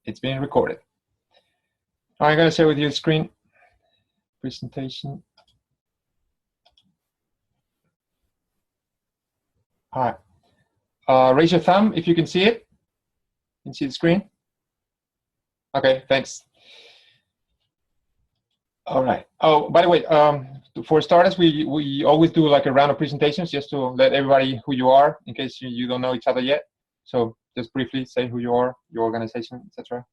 It's being recorded. I'm going to share with you the screen presentation. All right. Raise your thumb if you can see it. You can see the screen? Okay, thanks. All right. Oh, by the way, for starters, we always do like a round of presentations just to let everybody who you are, in case you don't know each other yet. So just briefly say who you are, your organization, etc.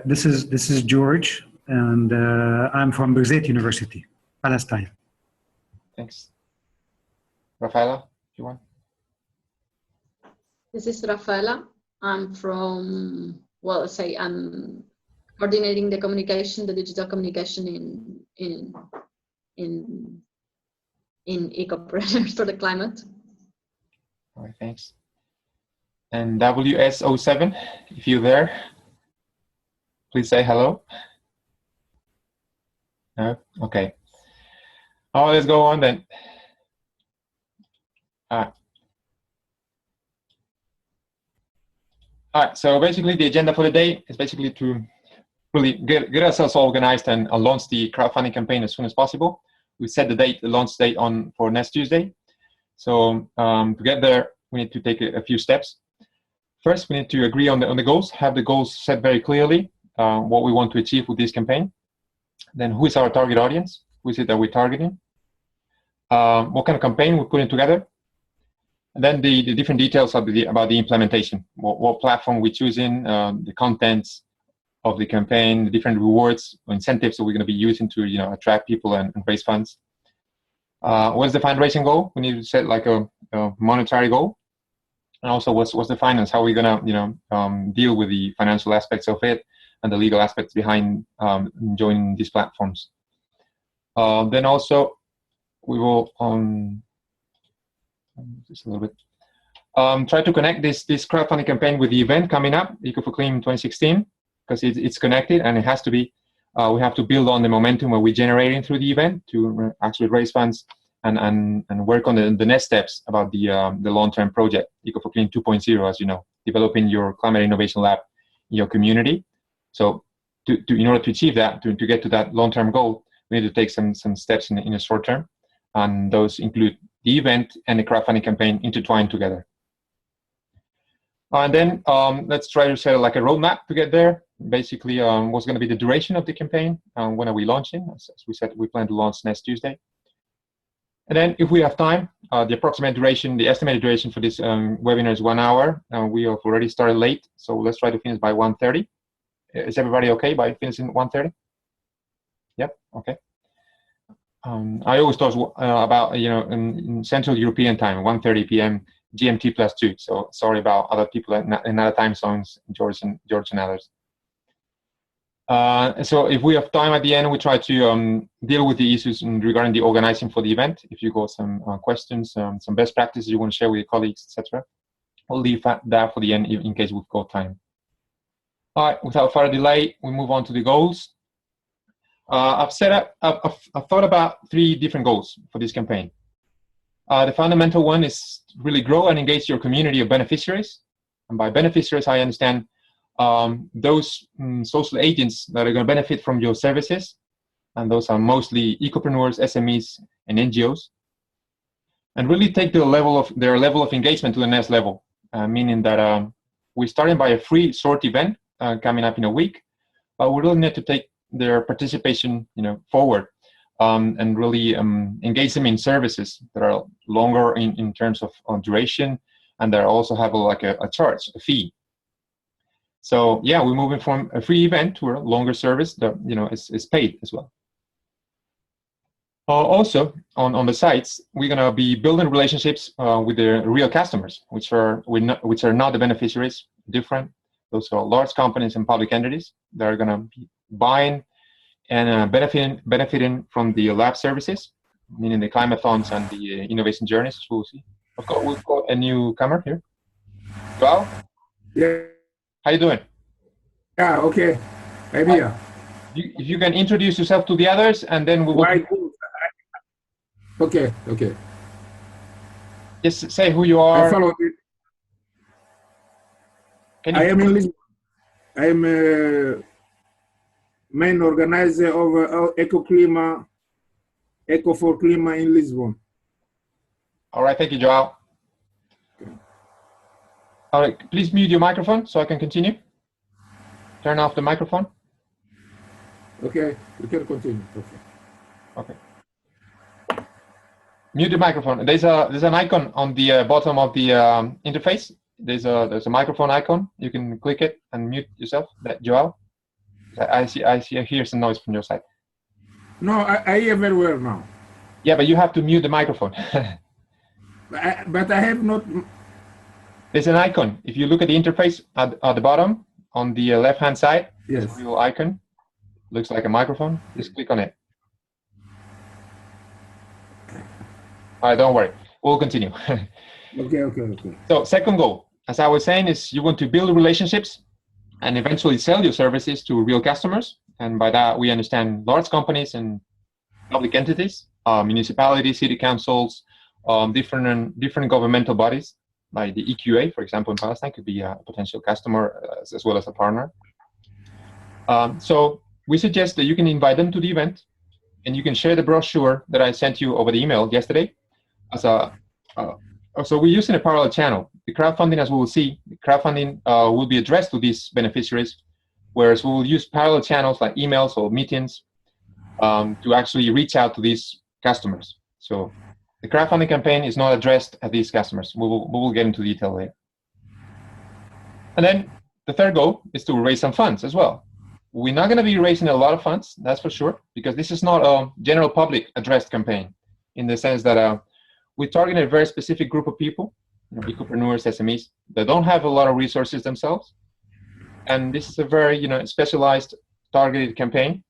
This is George, and I'm from Birzeit University, Palestine. Thanks. Rafaela, if you want. This is Rafaela. I'm from, well, say I'm coordinating the communication, the digital communication in ECO4CLIM for the climate. All right, thanks. And WS07, if you're there, please say hello. No? Okay. Oh, let's go on then. All right, so basically the agenda for the day is basically to really get ourselves organized and launch the crowdfunding campaign as soon as possible. We set the launch date for next Tuesday. So to get there, we need to take a few steps. First, we need to agree on the goals, have the goals set very clearly, what we want to achieve with this campaign. Then who is our target audience? Who is it that we're targeting? What kind of campaign we're putting together? And then the different details about the implementation, what platform we're choosing, the contents of the campaign, the different rewards or incentives that we're going to be using to attract people and raise funds. What's the fundraising goal? We need to set like a monetary goal, and also what's the finance? How are we going to deal with the financial aspects of it and the legal aspects behind joining these platforms? Then also we will just a little bit. Try to connect this crowdfunding campaign with the event coming up, ECO4CLIM 2016, because it's connected and it has to be. We have to build on the momentum that we're generating through the event to actually raise funds and work on the next steps about the long-term project, ECO4CLIM 2.0, as you know, developing your climate innovation lab in your community. So in order to achieve that, to get to that long-term goal, we need to take some steps in the short term, and those include the event and the crowdfunding campaign intertwined together. And then let's try to set like a roadmap to get there. Basically, what's going to be the duration of the campaign? When are we launching? As we said, we plan to launch next Tuesday. And then if we have time, the approximate duration, the estimated duration for this webinar is 1 hour. We have already started late, so let's try to finish by 1:30. Is everybody okay by finishing 1:30? Yep, okay. I always thought about, in Central European time, 1:30 p.m. GMT +2. So sorry about other people in other time zones, George and others. So if we have time at the end, we try to deal with the issues regarding the organizing for the event. If you got some questions, some best practices you want to share with your colleagues, etc., we'll leave that for the end in case we've got time. All right, without further delay, we move on to the goals. I've thought about 3 different goals for this campaign. The fundamental one is really grow and engage your community of beneficiaries. And by beneficiaries, I understand those social agents that are going to benefit from your services. And those are mostly ecopreneurs, SMEs, and NGOs. And really take their level of engagement to the next level, meaning that we're starting by a free short event coming up in a week, but we really need to take their participation, forward, and really engage them in services that are longer in terms of duration, and that also have a charge, a fee. So yeah, we're moving from a free event to a longer service that is paid as well. Also, on the sites, we're going to be building relationships with the real customers, which are not the beneficiaries. Different. Those are large companies and public entities that are going to be buying and benefiting from the lab services, meaning the climate funds and the innovation journeys. We'll see. We've got a newcomer here. Joao? Yeah. How you doing? Yeah, okay. I'm here. If you can introduce yourself to the others, and then we will... Okay. Just say who you are. I follow it. Can I you? am in Lisbon. I am main organizer of ECO4CLIM in Lisbon. All right, thank you, Joao. All right, please mute your microphone so I can continue. Turn off the microphone. Okay, you can continue. Okay. Okay. Mute the microphone. There's an icon on the bottom of the interface. There's a microphone icon. You can click it and mute yourself. That Joao. I hear some noise from your side. No, I hear very well now. Yeah, but you have to mute the microphone. But I have not. There's an icon. If you look at the interface at the bottom on the left-hand side, Yes. there's a little icon. Looks like a microphone. Just click on it. All right, don't worry. We'll continue. Okay. So second goal, as I was saying, is you want to build relationships and eventually sell your services to real customers. And by that, we understand large companies and public entities, municipalities, city councils, different governmental bodies, like the EQA, for example, in Palestine, could be a potential customer as well as a partner. So we suggest that you can invite them to the event, and you can share the brochure that I sent you over the email yesterday. So we're using a parallel channel. The crowdfunding, as we will see, the crowdfunding will be addressed to these beneficiaries, whereas we will use parallel channels like emails or meetings to actually reach out to these customers. So the crowdfunding campaign is not addressed at these customers. We will get into detail later. And then the third goal is to raise some funds as well. We're not going to be raising a lot of funds, that's for sure, because this is not a general public addressed campaign in the sense that we target a very specific group of people, ecopreneurs, SMEs, that don't have a lot of resources themselves. And this is a very specialized, targeted campaign.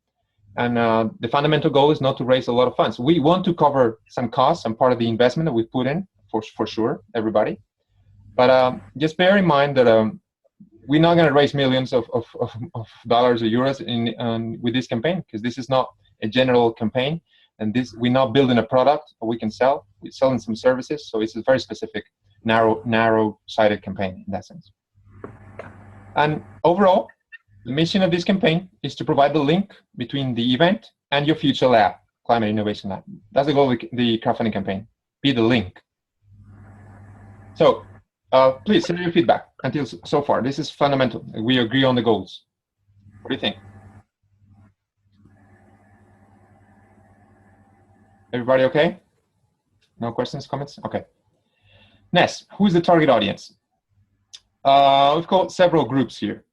And the fundamental goal is not to raise a lot of funds. We want to cover some costs and part of the investment that we put in, for sure, everybody. But just bear in mind that we're not going to raise millions of dollars or euros with this campaign, because this is not a general campaign. And we're not building a product that we can sell. We're selling some services. So it's a very specific, narrow-sided campaign in that sense. And overall, the mission of this campaign is to provide the link between the event and your future lab, Climate Innovation Lab. That's the goal of the crowdfunding campaign, be the link. So please send your feedback until so far. This is fundamental. We agree on the goals. What do you think? Everybody okay? No questions, comments? Okay. Next, who's the target audience? We've got several groups here.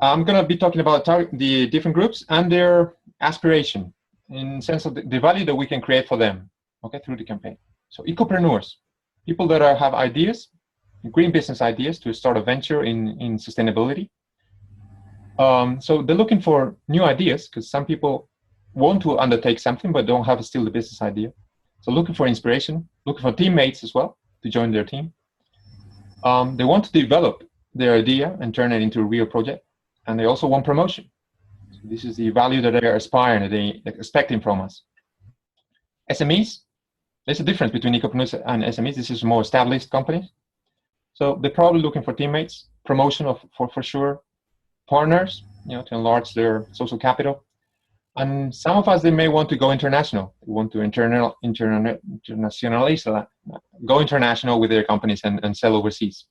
I'm going to be talking about the different groups and their aspiration in the sense of the value that we can create for them, okay, through the campaign. So ecopreneurs, people that have ideas, green business ideas to start a venture in sustainability. So they're looking for new ideas because some people want to undertake something but don't have still the business idea. So looking for inspiration, looking for teammates as well to join their team. They want to develop their idea and turn it into a real project. And they also want promotion. So this is the value that they're aspiring, that they're expecting from us. SMEs, there's a difference between ecopreneurs and SMEs. This is more established companies. So they're probably looking for teammates, promotion for sure, partners, to enlarge their social capital. And some of us, they may want to go international. They want to internationalize, go international with their companies and sell overseas.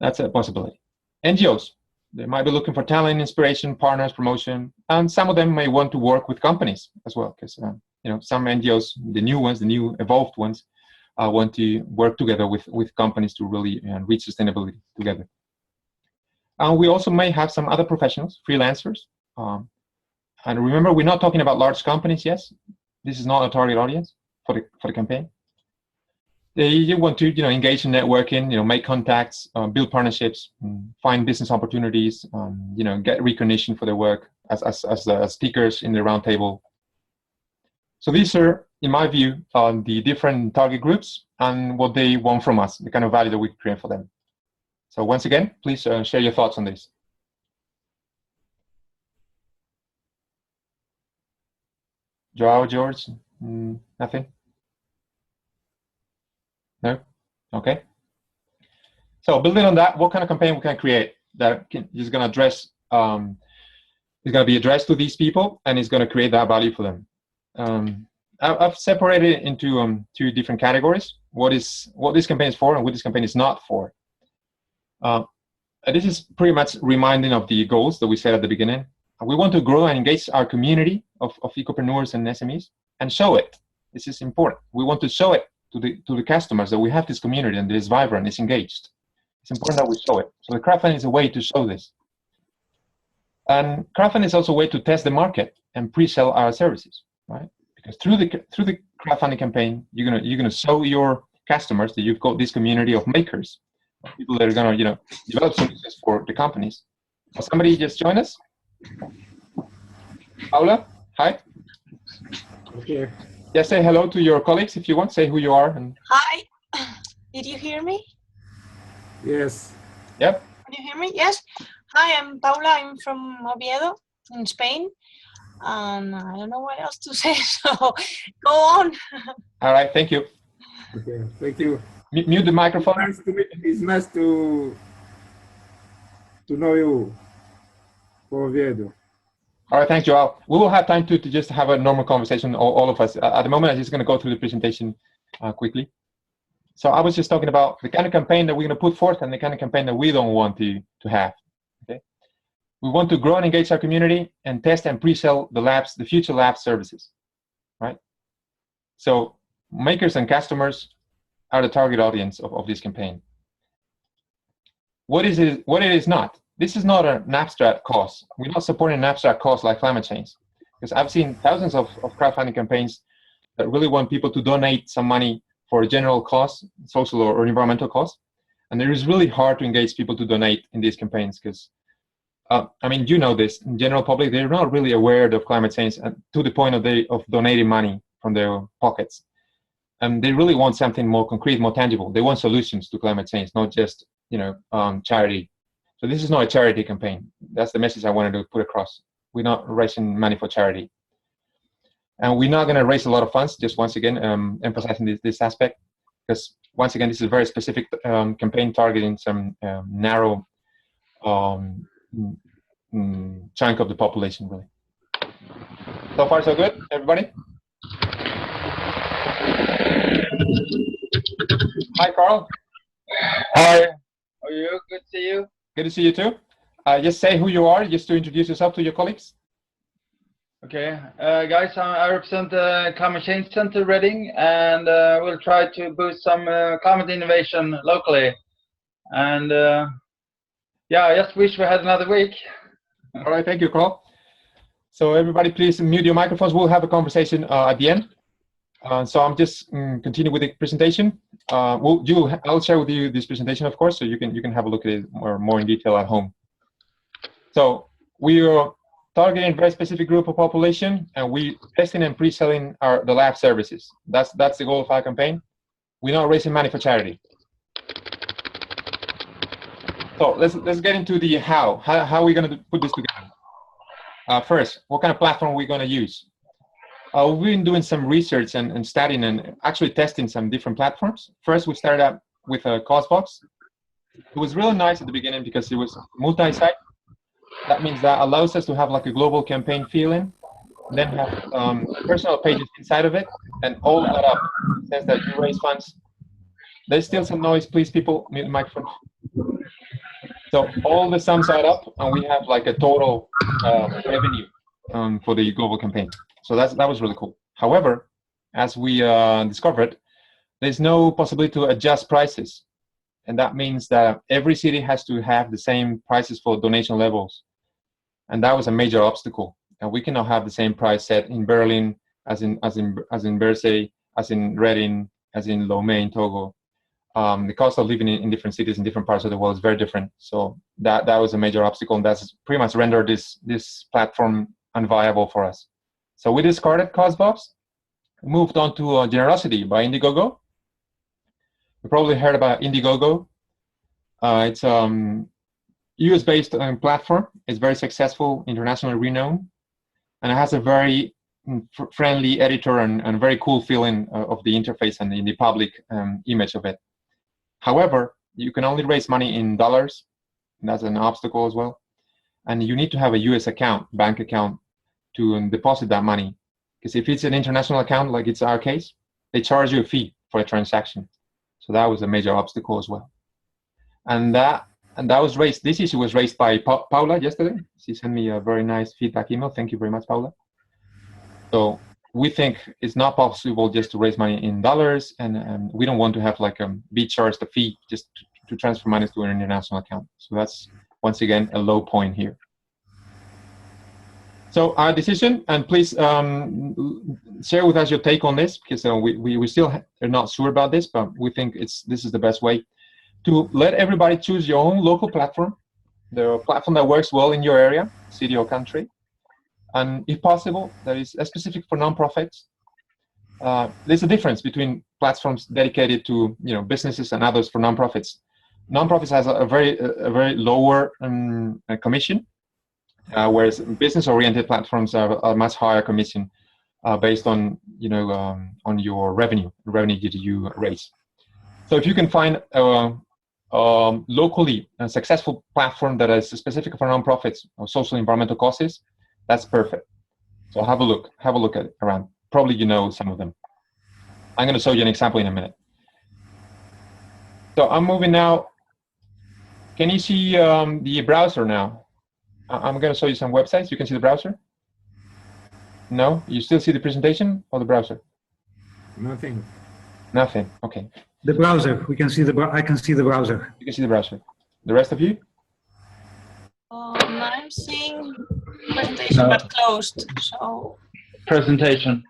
That's a possibility. NGOs, they might be looking for talent, inspiration, partners, promotion, and some of them may want to work with companies as well, because some NGOs, the new ones, the new evolved ones, want to work together with companies to really reach sustainability together. And we also may have some other professionals, freelancers. And remember, we're not talking about large companies. Yes, this is not a target audience for the campaign. They want to engage in networking, make contacts, build partnerships, find business opportunities, get recognition for their work as speakers in the roundtable. So these are, in my view, the different target groups and what they want from us, the kind of value that we create for them. So once again, please share your thoughts on this. Joao, George, nothing? No? Okay. So building on that, what kind of campaign we can create that is going to address, is going to be addressed to these people, and is going to create that value for them. I've separated it into 2 different categories. What this campaign is for and what this campaign is not for. This is pretty much reminding of the goals that we set at the beginning. We want to grow and engage our community of ecopreneurs and SMEs and show it. This is important. We want to show it to the customers that we have this community and it is vibrant, it's engaged. It's important that we show it. So the crowdfunding is a way to show this. And crowdfunding is also a way to test the market and pre-sell our services, right? Because through the crowdfunding campaign, you're gonna show your customers that you've got this community of makers, people that are gonna develop solutions for the companies. So somebody just join us. Paula, hi. Okay. Yeah, say hello to your colleagues if you want. Say who you are. And Hi. Did you hear me? Yes. yep. Can you hear me? Yes. Hi, I'm Paula. I'm from Oviedo in Spain. And I don't know what else to say, so go on. All right. Thank you. Okay. Thank you. Mute the microphone. Nice to meet. It's nice to know you, Oviedo. All right, thanks, Joel. We will have time to just have a normal conversation, all of us. At the moment, I'm just going to go through the presentation quickly. So I was just talking about the kind of campaign that we're going to put forth and the kind of campaign that we don't want to have. Okay, we want to grow and engage our community and test and pre-sell the future lab services, right? So makers and customers are the target audience of this campaign. What is it? What it is not? This is not an abstract cause. We're not supporting an abstract cause like climate change. Because I've seen thousands of crowdfunding campaigns that really want people to donate some money for a general cause, social or environmental cause. And it is really hard to engage people to donate in these campaigns because, I mean, you know this, in general public, they're not really aware of climate change to the point of donating money from their pockets. And they really want something more concrete, more tangible. They want solutions to climate change, not just, charity. So this is not a charity campaign. That's the message I wanted to put across. We're not raising money for charity. And we're not going to raise a lot of funds, just once again, emphasizing this aspect, because once again, this is a very specific campaign targeting some narrow chunk of the population, really. So far, so good, everybody? Hi, Carl. Hi, how are you? Good to see you. Good to see you too. Just say who you are, just to introduce yourself to your colleagues. Okay, guys, I represent the Climate Change Center Reading, and we'll try to boost some climate innovation locally. And yeah, I just wish we had another week. All right, thank you, Carl. So everybody, please mute your microphones. We'll have a conversation at the end. So I'm just continue with the presentation. I'll share with you this presentation, of course, so you can have a look at it more in detail at home. So we are targeting a very specific group of population, and we testing and pre-selling the lab services. That's the goal of our campaign. We're not raising money for charity. So let's get into the how are we going to put this together. First, what kind of platform are we going to use? We've been doing some research and studying and actually testing some different platforms. First, we started out with a CastBox. It was really nice at the beginning because it was multi-site. That means that allows us to have like a global campaign feeling, then have personal pages inside of it, and all add up. In the sense that you raise funds. There's still some noise, please, people, mute the microphone. So all the sums add up, and we have like a total revenue for the global campaign. So that was really cool. However, as we discovered, there's no possibility to adjust prices. And that means that every city has to have the same prices for donation levels. And that was a major obstacle. And we cannot have the same price set in Berlin as in Versailles, as in Reading, as in Lomé in Togo. The cost of living in different cities in different parts of the world is very different. So that was a major obstacle, and that's pretty much rendered this platform unviable for us. So we discarded CastBox, moved on to Generosity by Indiegogo. You probably heard about Indiegogo. It's US-based platform. It's very successful, internationally renowned, and it has a very friendly editor and very cool feeling of the interface and in the public image of it. However, you can only raise money in dollars. And that's an obstacle as well. And you need to have a US account, bank account, to deposit that money. Because if it's an international account, like it's our case, they charge you a fee for a transaction. So that was a major obstacle as well. And that was raised, this issue was raised by Paula yesterday. She sent me a very nice feedback email. Thank you very much, Paula. So we think it's not possible just to raise money in dollars, and we don't want to have like be charged a fee just to transfer money to an international account. So that's, once again, a low point here. So our decision, and please share with us your take on this, because we still are not sure about this, but we think this is the best way to let everybody choose your own local platform, the platform that works well in your area, city or country. And if possible, that is specific for nonprofits. There's a difference between platforms dedicated to businesses and others for nonprofits. Nonprofits has a very lower commission, whereas business-oriented platforms are a much higher commission based on on your revenue that you raise. So if you can find locally a successful platform that is specific for nonprofits or social environmental causes, that's perfect. So have a look at it around. Probably some of them. I'm going to show you an example in a minute. So I'm moving now. Can you see the browser now? I'm going to show you some websites. You can see the browser? No? You still see the presentation or the browser? Nothing. Nothing. Okay. The browser. We can see I can see the browser. You can see the browser. The rest of you? I'm seeing presentation but closed. So Presentation.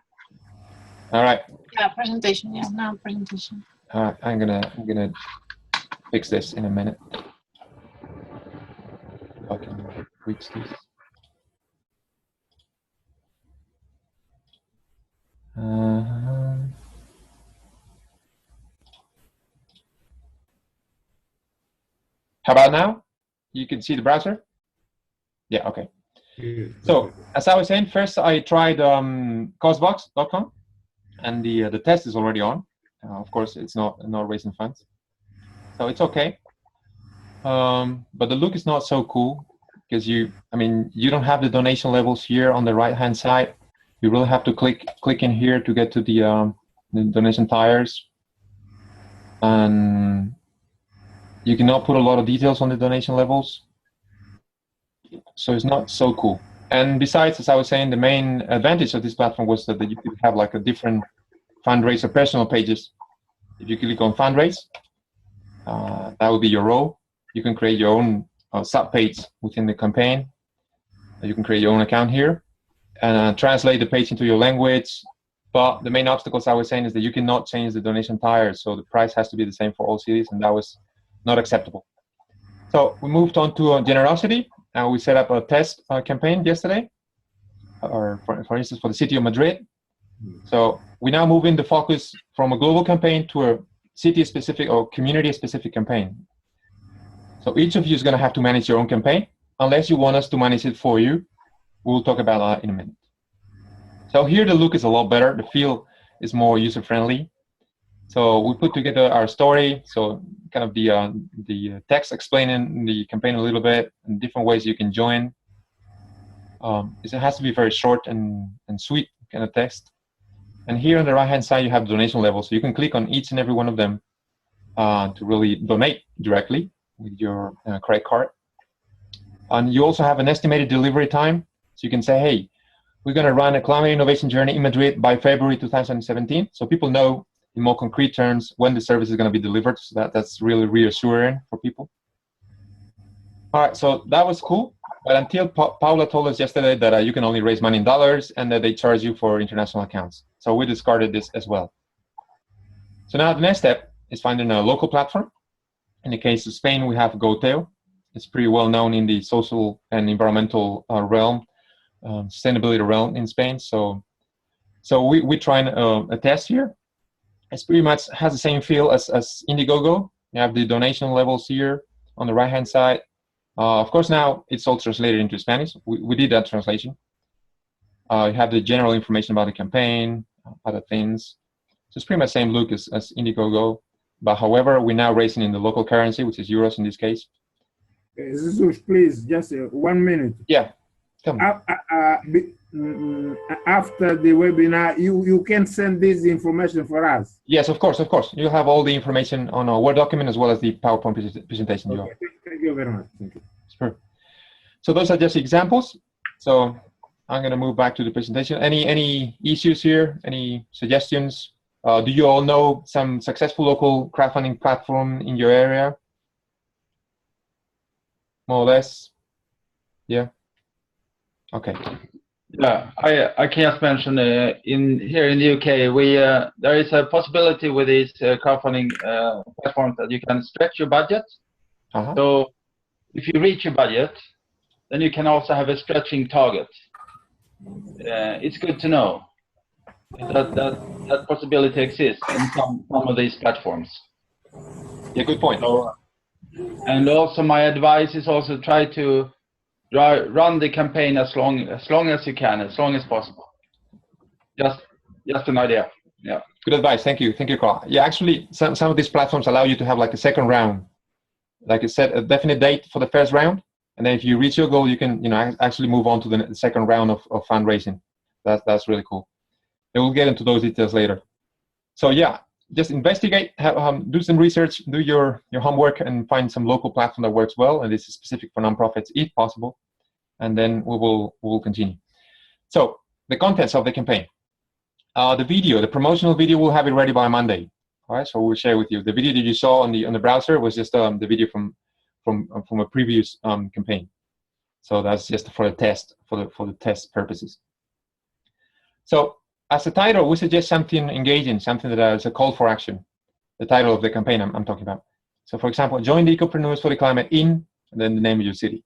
All right. yeah, presentation. Yeah, now presentation. All right. I'm gonna fix this in a minute. If I can reach this. How about now? You can see the browser? Yeah, okay. So, as I was saying, first I tried costbox.com, and the test is already on. Of course, it's not raising funds, so it's okay. But the look is not so cool, because you don't have the donation levels here on the right-hand side. You really have to click in here to get to the donation tiers, and you cannot put a lot of details on the donation levels. So it's not so cool. And besides, as I was saying, the main advantage of this platform was that you could have like a different fundraiser personal pages. If you click on fundraise, that will be your role. You can create your own sub page within the campaign. You can create your own account here and translate the page into your language. But the main obstacles I was saying is that you cannot change the donation tiers. So the price has to be the same for all cities, and that was not acceptable. So we moved on to generosity. We set up a test campaign yesterday, or for instance, for the city of Madrid. So we now move in the focus from a global campaign to a city-specific or community-specific campaign. So each of you is going to have to manage your own campaign, unless you want us to manage it for you. We'll talk about that in a minute. So here the look is a lot better. The feel is more user-friendly. So we put together our story, so kind of the text explaining the campaign a little bit and different ways you can join. It has to be very short and sweet kind of text. And here on the right-hand side, you have donation levels. So you can click on each and every one of them to really donate directly with your credit card. And you also have an estimated delivery time. So you can say, hey, we're going to run a climate innovation journey in Madrid by February 2017. So people know in more concrete terms when the service is going to be delivered. So that's really reassuring for people. All right, so that was cool. But until Paula told us yesterday that you can only raise money in dollars and that they charge you for international accounts. So we discarded this as well. So now the next step is finding a local platform. In the case of Spain, we have Goteo. It's pretty well known in the social and environmental realm, sustainability realm in Spain. So we try a test here. It's pretty much has the same feel as Indiegogo. You have the donation levels here on the right-hand side. Of course, now it's all translated into Spanish. We did that translation. You have the general information about the campaign, other things. So it's pretty much the same look as Indiegogo. But however, we're now raising in the local currency, which is euros in this case. Jesus, please, just 1 minute. Yeah, come on. After the webinar, you can send this information for us. Yes, of course, of course. You'll have all the information on our Word document as well as the PowerPoint presentation. Okay. Thank you very much. Thank you. Sure. So those are just examples. So I'm going to move back to the presentation. Any issues here? Any suggestions? Do you all know some successful local crowdfunding platform in your area? More or less? Yeah. Okay. Yeah, I can just mention here in the UK, there is a possibility with these crowdfunding platforms that you can stretch your budget. So if you reach your budget, then you can also have a stretching target. It's good to know that possibility exists in some of these platforms. Yeah, good point. So, and also my advice is also try to run the campaign as long as you can, as long as possible. Just an idea. Yeah. Good advice. Thank you, Carl. Yeah, actually, some of these platforms allow you to have like a second round, like set a definite date for the first round, and then if you reach your goal, you can actually move on to the second round of fundraising. That's really cool. And we'll get into those details later. So yeah, just investigate, do some research, do your homework, and find some local platform that works well. And this is specific for nonprofits, if possible. And then we will continue. So the contents of the campaign, the promotional video, we'll have it ready by Monday. All right, so we'll share with you the video that you saw on the browser was just the video from a previous campaign. So that's just for the test, for the test purposes. So as a title, we suggest something engaging, something that is a call for action. The title of the campaign I'm talking about. So for example, join the Ecopreneurs for the Climate in, and then the name of your city.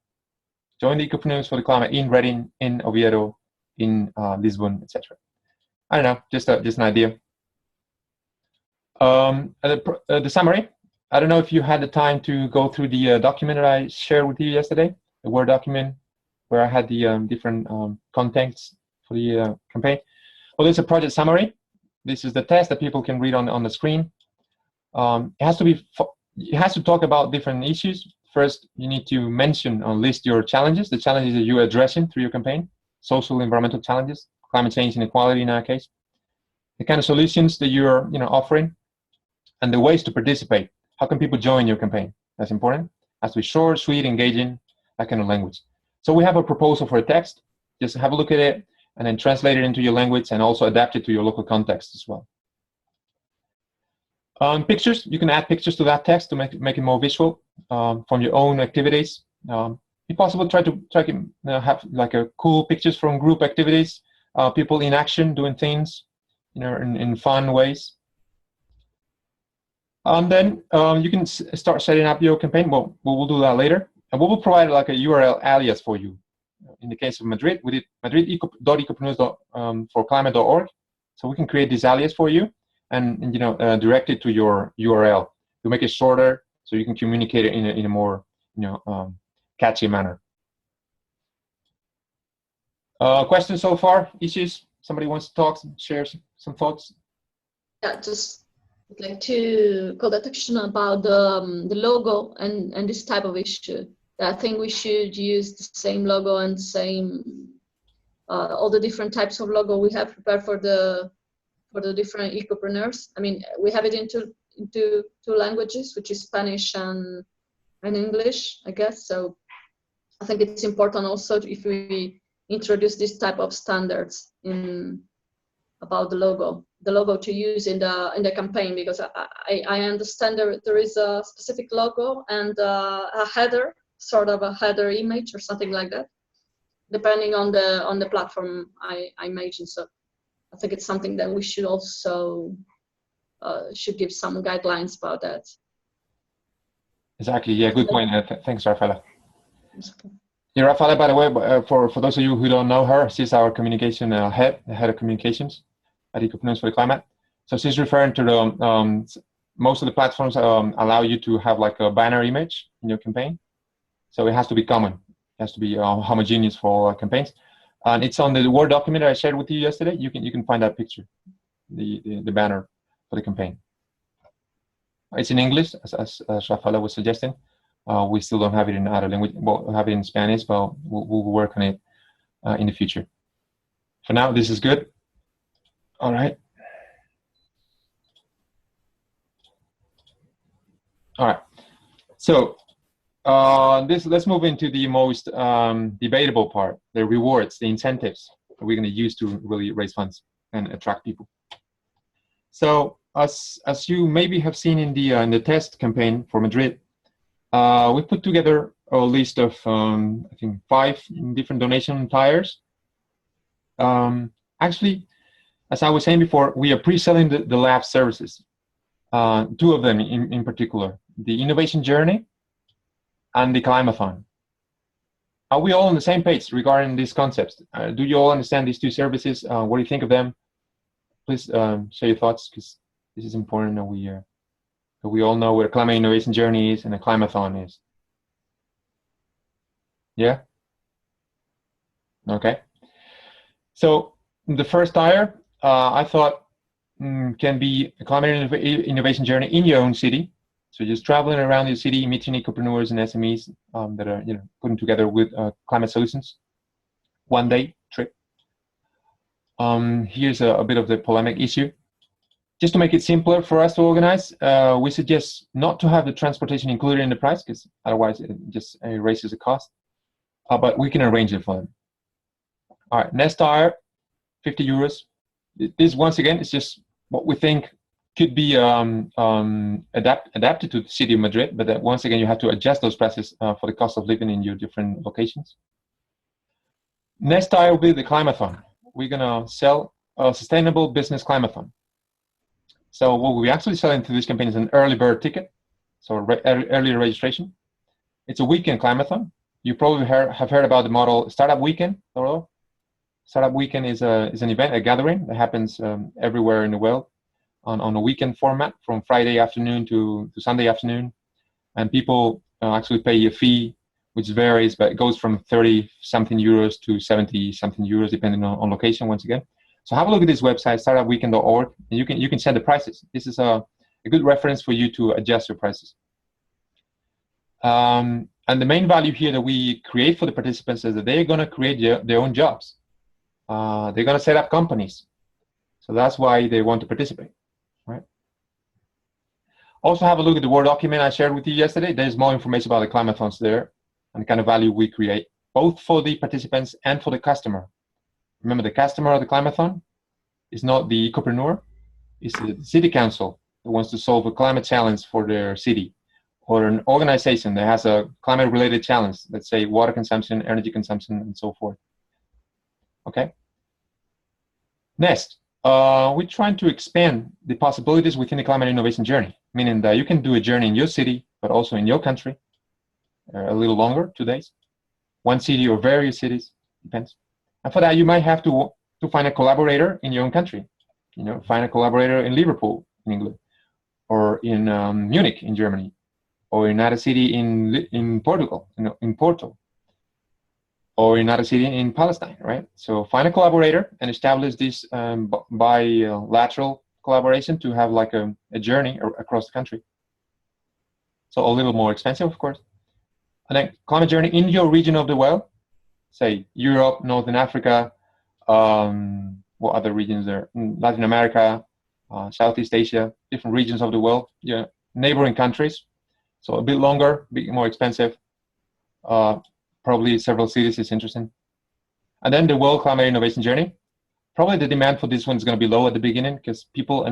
Join the Ecopreneurs for the Climate in Reading, in Oviedo, in Lisbon, etc. I don't know, just an idea. The summary. I don't know if you had the time to go through the document that I shared with you yesterday, the Word document, where I had the different contents for the campaign. Well, there's a project summary. This is the text that people can read on the screen. It has to talk about different issues. First, you need to mention or list your challenges, the challenges that you're addressing through your campaign, social, environmental challenges, climate change, inequality in our case, the kind of solutions that you're offering, and the ways to participate. How can people join your campaign? That's important. It has to be short, sweet, engaging, that kind of language. So we have a proposal for a text. Just have a look at it and then translate it into your language and also adapt it to your local context as well. Pictures, you can add pictures to that text to make it more visual from your own activities. If possible, try to have like a cool pictures from group activities, people in action doing things, in fun ways. And then you can start setting up your campaign. Well, we'll do that later, and we will provide like a URL alias for you. In the case of Madrid, we did madrid.ecopreneurs.forclimate.org, so we can create this alias for you and direct it to your URL to make it shorter, so you can communicate it in a more catchy manner. Questions so far? Issues? Somebody wants to talk, share some thoughts? Yeah, just like to call attention about the logo and this type of issue. I think we should use the same logo and same all the different types of logo we have prepared for the different ecopreneurs. I mean, we have it into two languages, which is Spanish and English, I guess. So I think it's important also if we introduce this type of standards about the logo to use in the campaign, because I understand there is a specific logo and a header, sort of a header image or something like that, depending on the platform I imagine. So I think it's something that we should also should give some guidelines about that. Exactly. Yeah, good point. Thanks, Rafaela. Yeah, Rafaela, by the way, for those of you who don't know her, she's our communication head of communications at Ecopreneurs for the Climate. So she's referring to the most of the platforms allow you to have like a banner image in your campaign. So it has to be common. It has to be homogeneous for all campaigns. And it's on the Word document I shared with you yesterday. You can find that picture, the banner for the campaign. It's in English, as Rafaela was suggesting. We still don't have it in other language. Well, we have it in Spanish, but we'll work on it in the future. For now, this is good. All right. All right. So let's move into the most debatable part, the rewards, the incentives that we're going to use to really raise funds and attract people. So as you maybe have seen in the test campaign for Madrid, we put together a list of I think 5 different donation tiers. Actually, as I was saying before, we are pre-selling the lab services. 2 of them in particular, the innovation journey and the climathon. Are we all on the same page regarding these concepts? Do you all understand these 2 services? What do you think of them? Please share your thoughts, because this is important that we all know what a climate innovation journey is and a climathon is. Yeah? Okay. So the first tier, I thought can be a climate innovation journey in your own city. So just traveling around your city, meeting ecopreneurs and SMEs that are putting together with climate solutions. 1-day trip. Here's a bit of the polemic issue. Just to make it simpler for us to organize, we suggest not to have the transportation included in the price, because otherwise it just raises the cost. But we can arrange it for them. All right, next tier, 50 euros. This, once again, is just what we think could be adapted to the city of Madrid, but once again, you have to adjust those prices for the cost of living in your different locations. Next tier will be the climathon. We're gonna sell a sustainable business climathon. So what we actually selling through this campaign is an early bird ticket, so early registration. It's a weekend climathon. You probably have heard about the model Startup Weekend. Startup Weekend is an event, a gathering that happens everywhere in the world on a weekend format from Friday afternoon to Sunday afternoon. And people actually pay a fee, which varies, but it goes from 30-something euros to 70-something euros, depending on location, once again. So have a look at this website, startupweekend.org, and you can set the prices. This is a good reference for you to adjust your prices. And the main value here that we create for the participants is that they're going to create their own jobs. They're going to set up companies. So that's why they want to participate, right? Also have a look at the Word document I shared with you yesterday. There's more information about the climathons there and the kind of value we create, both for the participants and for the customer. Remember, the customer of the climathon is not the ecopreneur, it's the city council that wants to solve a climate challenge for their city, or an organization that has a climate-related challenge, let's say water consumption, energy consumption, and so forth. Okay. Next, we're trying to expand the possibilities within the climate innovation journey, meaning that you can do a journey in your city, but also in your country, a little longer, 2 days, 1 city or various cities, depends. And for that, you might have to find a collaborator in your own country. Find a collaborator in Liverpool, in England, or in Munich, in Germany, or in another city in Portugal, in Porto, or in another city in Palestine, right? So find a collaborator and establish this bilateral collaboration to have like a journey across the country. So a little more expensive, of course. And then climate journey in your region of the world, say Europe, Northern Africa, what other regions there? Latin America, Southeast Asia, different regions of the world, neighboring countries. So a bit longer, a bit more expensive. Probably several cities is interesting. And then the World Climate Innovation Journey. Probably the demand for this one is going to be low at the beginning because people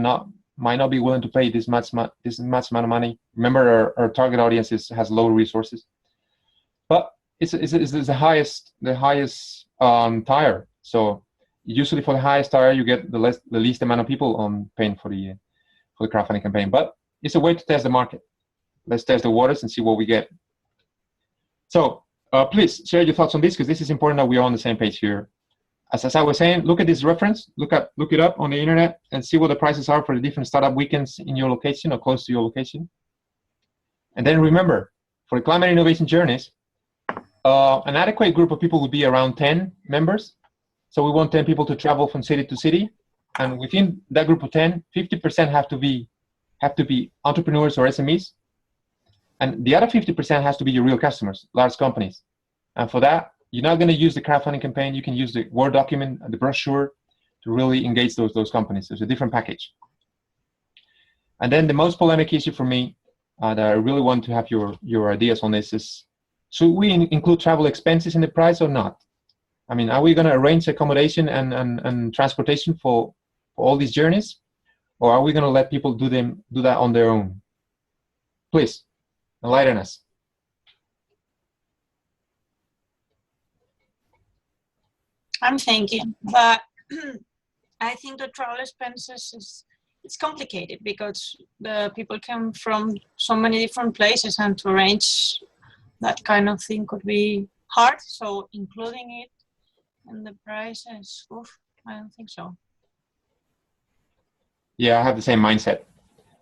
might not be willing to pay this much amount of money. Remember, our target audience has low resources. But it's the highest tier. So usually for the highest tier, you get the least amount of people paying for the crowdfunding campaign. But it's a way to test the market. Let's test the waters and see what we get. So please share your thoughts on this, because this is important that we are on the same page here. As I was saying, look at this reference, look it up on the internet and see what the prices are for the different startup weekends in your location or close to your location. And then remember, for the climate innovation journeys, an adequate group of people would be around 10 members. So we want 10 people to travel from city to city. And within that group of 10, 50% have to be entrepreneurs or SMEs. And the other 50% has to be your real customers, large companies. And for that, you're not going to use the crowdfunding campaign. You can use the Word document, the brochure, to really engage those companies. There's a different package. And then the most polemic issue for me that I really want to have your ideas on this is, should we include travel expenses in the price or not? I mean, are we going to arrange accommodation and transportation for all these journeys? Or are we going to let people do that on their own? Please, enlighten us. I'm thinking, but I think the travel expenses it's complicated because the people come from so many different places, and to arrange that kind of thing could be hard. So including it in the prices, I don't think so. Yeah, I have the same mindset.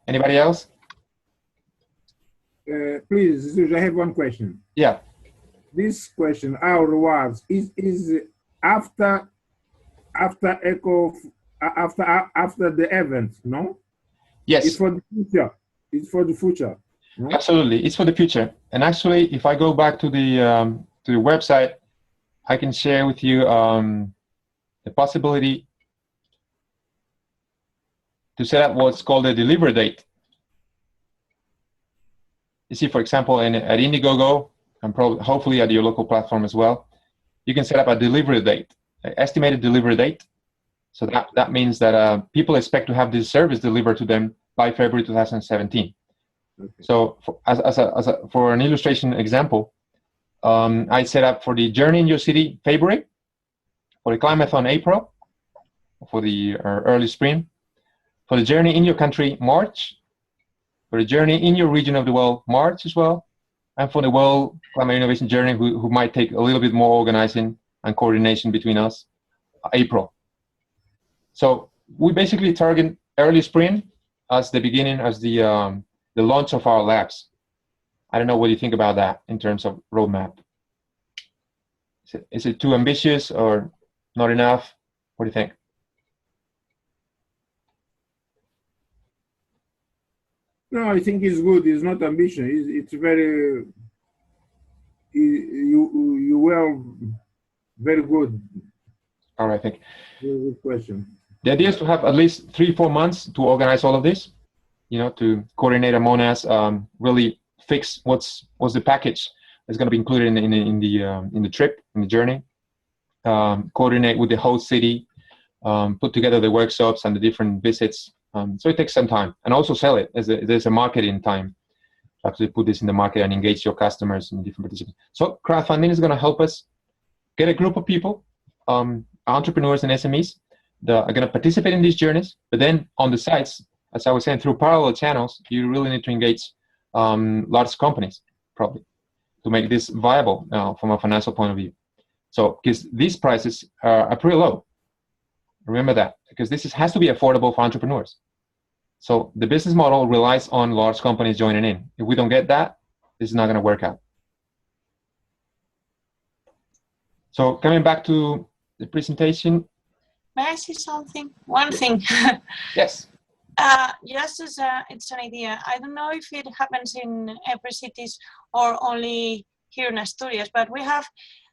Anybody else? Please, I have one question. Yeah. This question, our rewards, is after ECO, after the event, no? Yes. It's for the future. It's for the future. No? Absolutely, it's for the future. And actually, if I go back to the website, I can share with you the possibility to set up what's called a delivery date. You see, for example, at Indiegogo, and hopefully at your local platform as well, you can set up a delivery date, an estimated delivery date. So that means that people expect to have this service delivered to them by February 2017. Okay. So for an illustration example, I set up for the journey in your city February, for the Climathon April, for the early spring, for the journey in your country March, for the journey in your region of the world March as well, and for the World Climate Innovation Journey, who might take a little bit more organizing and coordination between us, April. So we basically target early spring as the beginning, as the launch of our labs. I don't know what you think about that in terms of roadmap. Is it too ambitious or not enough? What do you think? No, I think it's good. It's not ambition. It's very, you were very good. All right, thank you. Very good question. The idea is to have at least 3-4 months to organize all of this, to coordinate among us, really fix what's the package that's going to be included in the trip, in the journey, coordinate with the host city, put together the workshops and the different visits. So it takes some time, and also sell it. There's a marketing time to actually put this in the market and engage your customers and different participants. So crowdfunding is going to help us get a group of people, entrepreneurs and SMEs, that are going to participate in these journeys. But then on the sites, as I was saying, through parallel channels, you really need to engage large companies, probably, to make this viable from a financial point of view. So because these prices are pretty low. Remember that, because this has to be affordable for entrepreneurs. So the business model relies on large companies joining in. If we don't get that, this is not going to work out. So coming back to the presentation. May I say something? One thing. Yes. Just as it's an idea. I don't know if it happens in every city or only here in Asturias, but we have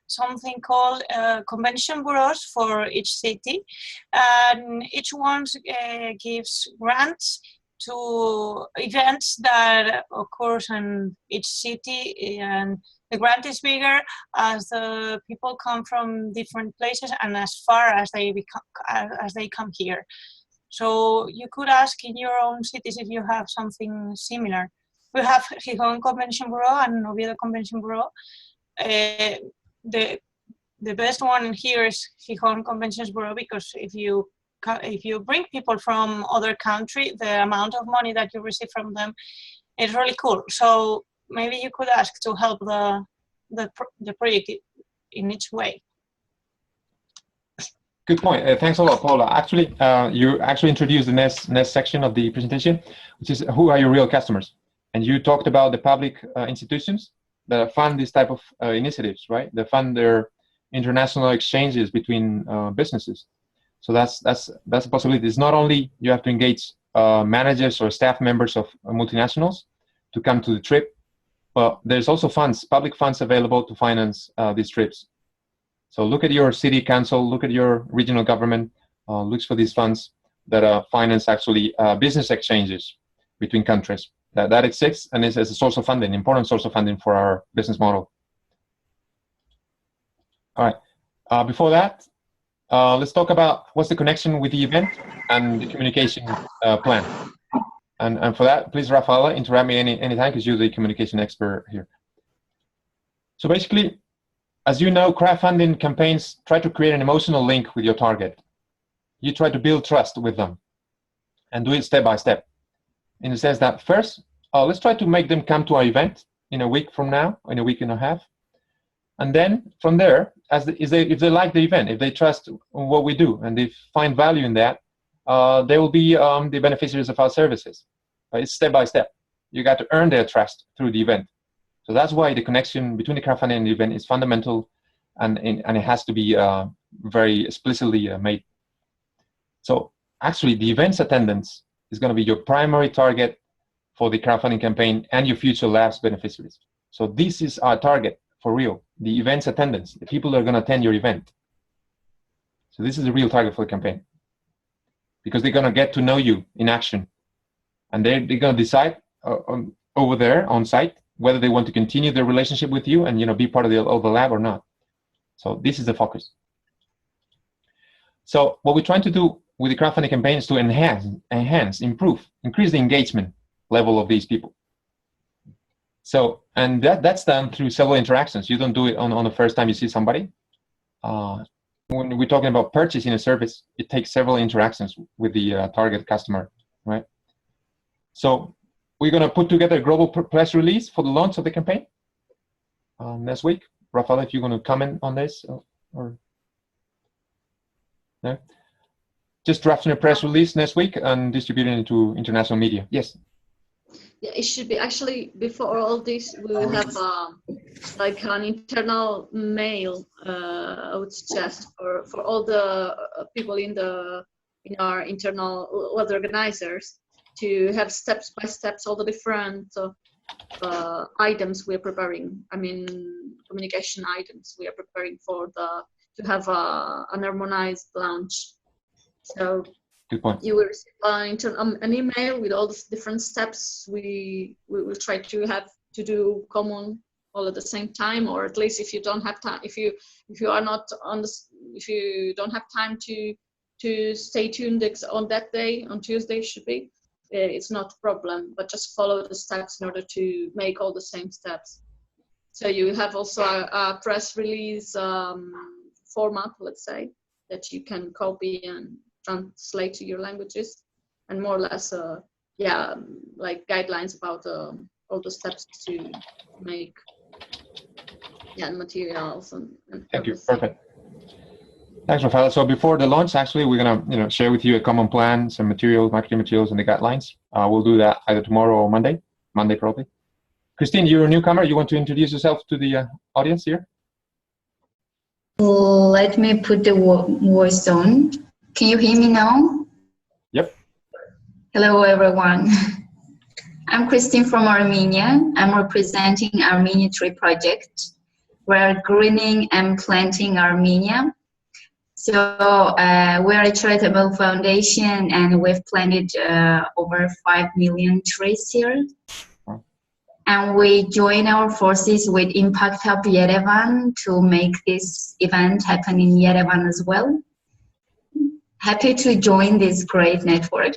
something called convention bureaus for each city, and each one gives grants to events that occur in each city, and the grant is bigger as the people come from different places and as far as they come here. So you could ask in your own cities if you have something similar. We have Gijón Convention Bureau and Oviedo Convention Bureau. The best one here is Gijón Conventions Bureau, because if you bring people from other country, the amount of money that you receive from them is really cool. So maybe you could ask to help the project in each way. Good point. Thanks a lot, Paula. Actually, you actually introduced the next section of the presentation, which is who are your real customers? And you talked about the public institutions that fund this type of initiatives, right? They fund their international exchanges between businesses. So that's a possibility. It's not only you have to engage managers or staff members of multinationals to come to the trip. But there's also funds, public funds available to finance these trips. So look at your city council, look at your regional government, looks for these funds that finance actually business exchanges between countries. That exists and is as a source of funding, important source of funding for our business model. All right, before that, let's talk about what's the connection with the event and the communication plan. And for that, please, Rafaela, interrupt me anytime because you're the communication expert here. So basically, as you know, crowdfunding campaigns try to create an emotional link with your target. You try to build trust with them and do it step by step. In the sense that first, let's try to make them come to our event in a week from now, in a week and a half. And then from there, if they like the event, if they trust what we do and they find value in that, they will be the beneficiaries of our services. It's step by step. You got to earn their trust through the event. So that's why the connection between the crowdfunding and the event is fundamental, and it has to be very explicitly made. So actually, the event's attendance is going to be your primary target for the crowdfunding campaign and your future labs beneficiaries. So this is our target for real, the event's attendance, the people that are going to attend your event. So this is the real target for the campaign, because they're going to get to know you in action, and they're going to decide over there on site whether they want to continue their relationship with you and be part of the lab or not. So this is the focus. So what we're trying to do with the crowdfunding campaign is to enhance, improve, increase the engagement level of these people. So, and that's done through several interactions. You don't do it on the first time you see somebody. When we're talking about purchasing a service, it takes several interactions with the target customer, right? So we're going to put together a global press release for the launch of the campaign next week. Rafaela, if you're going to comment on this or no? Just drafting a press release next week and distributing it to international media. Yes. Yeah, it should be actually before all this. We will have like an internal mail. I would suggest for all the people in our internal web organizers to have steps by steps all the different items we are preparing. I mean, communication items we are preparing to have an harmonized launch. So good point. You will receive an email with all the different steps we will try to have to do common all at the same time, or at least if you don't have time, if you are not on if you don't have time to stay tuned on that day, on Tuesday should be, it's not a problem, but just follow the steps in order to make all the same steps. So you have also a press release format, let's say, that you can copy and translate to your languages, and more or less, like guidelines about all the steps to make materials and Thank you. Perfect. Thanks, Rafaela. So before the launch, actually, we're gonna share with you a common plan, some materials, marketing materials, and the guidelines. We'll do that either tomorrow or Monday probably. Christine, you're a newcomer. You want to introduce yourself to the audience here? Let me put the voice on. Can you hear me now? Yep. Hello, everyone. I'm Christine from Armenia. I'm representing Armenia Tree Project. We're greening and planting Armenia. So we're a charitable foundation, and we've planted over 5 million trees here. And we join our forces with Impact Hub Yerevan to make this event happen in Yerevan as well. Happy to join this great network.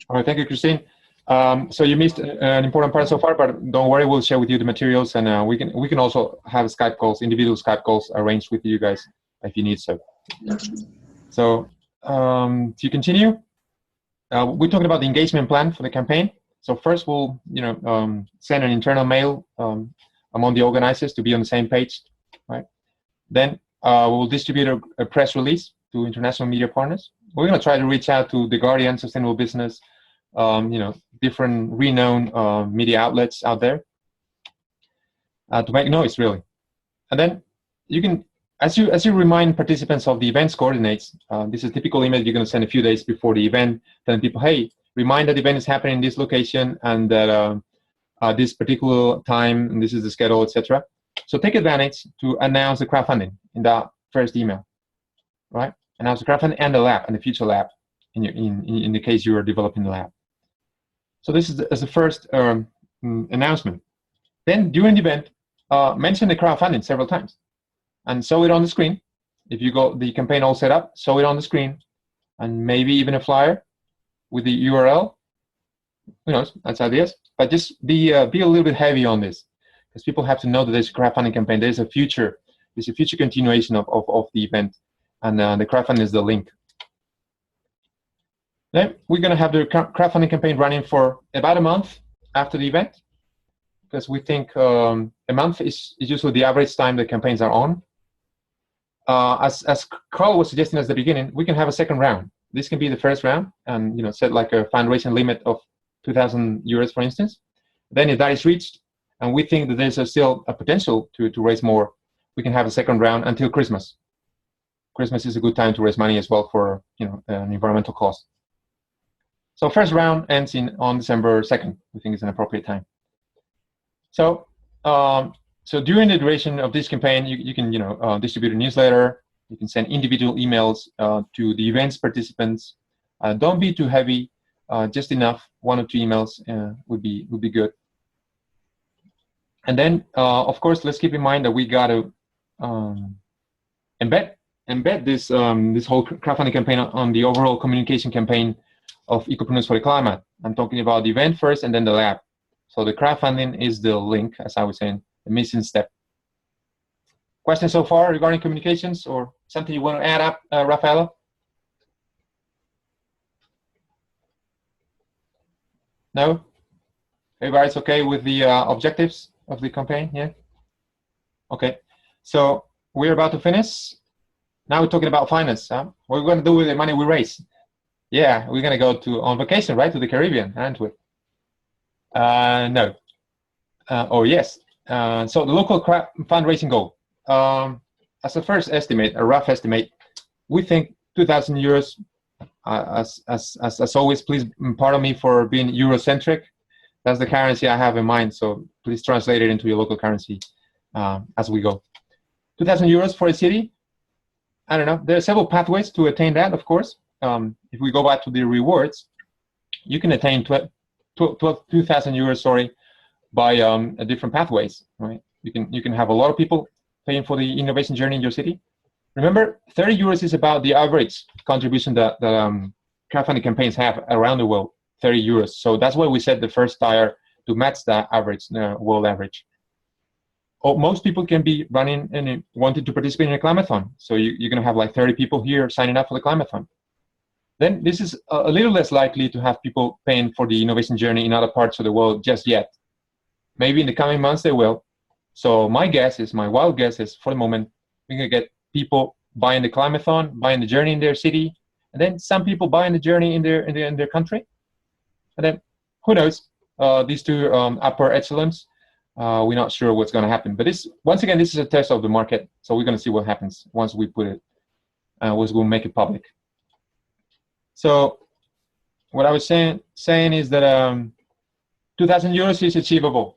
All right, thank you, Christine. So you missed an important part so far, but don't worry, we'll share with you the materials, and we can also have Skype calls, individual Skype calls arranged with you guys if you need so. So to continue, we're talking about the engagement plan for the campaign. So first, we'll send an internal mail among the organizers to be on the same page, right? Then we'll distribute a press release to international media partners. We're going to try to reach out to The Guardian, Sustainable Business, different renowned media outlets out there to make noise, really. And then you can as you remind participants of the event's coordinates, this is a typical email you're going to send a few days before the event, telling people, hey, remind that the event is happening in this location and that this particular time, and this is the schedule, etc. So take advantage to announce the crowdfunding in that first email, right? Announce the crowdfunding and the lab and the future lab in the case you are developing the lab. So this is the first announcement. Then during the event, mention the crowdfunding several times and show it on the screen. If you got the campaign all set up, show it on the screen and maybe even a flyer with the URL. Who knows, that's ideas. But just be a little bit heavy on this because people have to know that there's a crowdfunding campaign. There's a future continuation of the event, and the crowdfunding is the link. Then we're going to have the crowdfunding campaign running for about a month after the event, because we think a month is usually the average time the campaigns are on. As Carl was suggesting at the beginning, we can have a second round. This can be the first round, and set like a fundraising limit of 2,000 euros, for instance. Then if that is reached, and we think that there's still a potential to raise more, we can have a second round until Christmas. Christmas is a good time to raise money as well for an environmental cost. So first round ends on December 2nd. We think it's an appropriate time. So so during the duration of this campaign, you can distribute a newsletter. You can send individual emails to the event's participants. Don't be too heavy. Just enough, 1 or 2 emails would be good. And then, of course, let's keep in mind that we got to embed this this whole crowdfunding campaign on the overall communication campaign of Ecopreneurs for the Climate. I'm talking about the event first and then the lab. So the crowdfunding is the link, as I was saying, the missing step. Questions so far regarding communications or something you want to add up, Rafaela? No? Everybody's okay with the objectives of the campaign? Yeah? Okay. So we're about to finish. Now we're talking about finance. What are we going to do with the money we raise? Yeah, we're going to go on vacation, right? To the Caribbean, aren't we? No. Or yes. So the local fundraising goal. As a first estimate, a rough estimate, we think 2,000 euros. As always, please pardon me for being Eurocentric. That's the currency I have in mind, so please translate it into your local currency as we go. 2,000 euros for a city? I don't know. There are several pathways to attain that, of course. If we go back to the rewards, you can attain 2,000 euros, sorry, by different pathways, right? You can have a lot of people paying for the innovation journey in your city. Remember, 30 euros is about the average contribution that crowdfunding campaigns have around the world, 30 euros. So that's why we set the first tier to match that average, world average. Most people can be running and wanting to participate in a climathon. So you're going to have like 30 people here signing up for the climathon. Then this is a little less likely to have people paying for the innovation journey in other parts of the world just yet. Maybe in the coming months they will. So my wild guess is, for the moment, we're going to get people buying the climathon, buying the journey in their city, and then some people buying the journey in their country. And then, who knows, these two upper echelons, we're not sure what's going to happen. But once again, this is a test of the market, so we're going to see what happens once we put it, once we make it public. So what I was saying is that 2,000 euros is achievable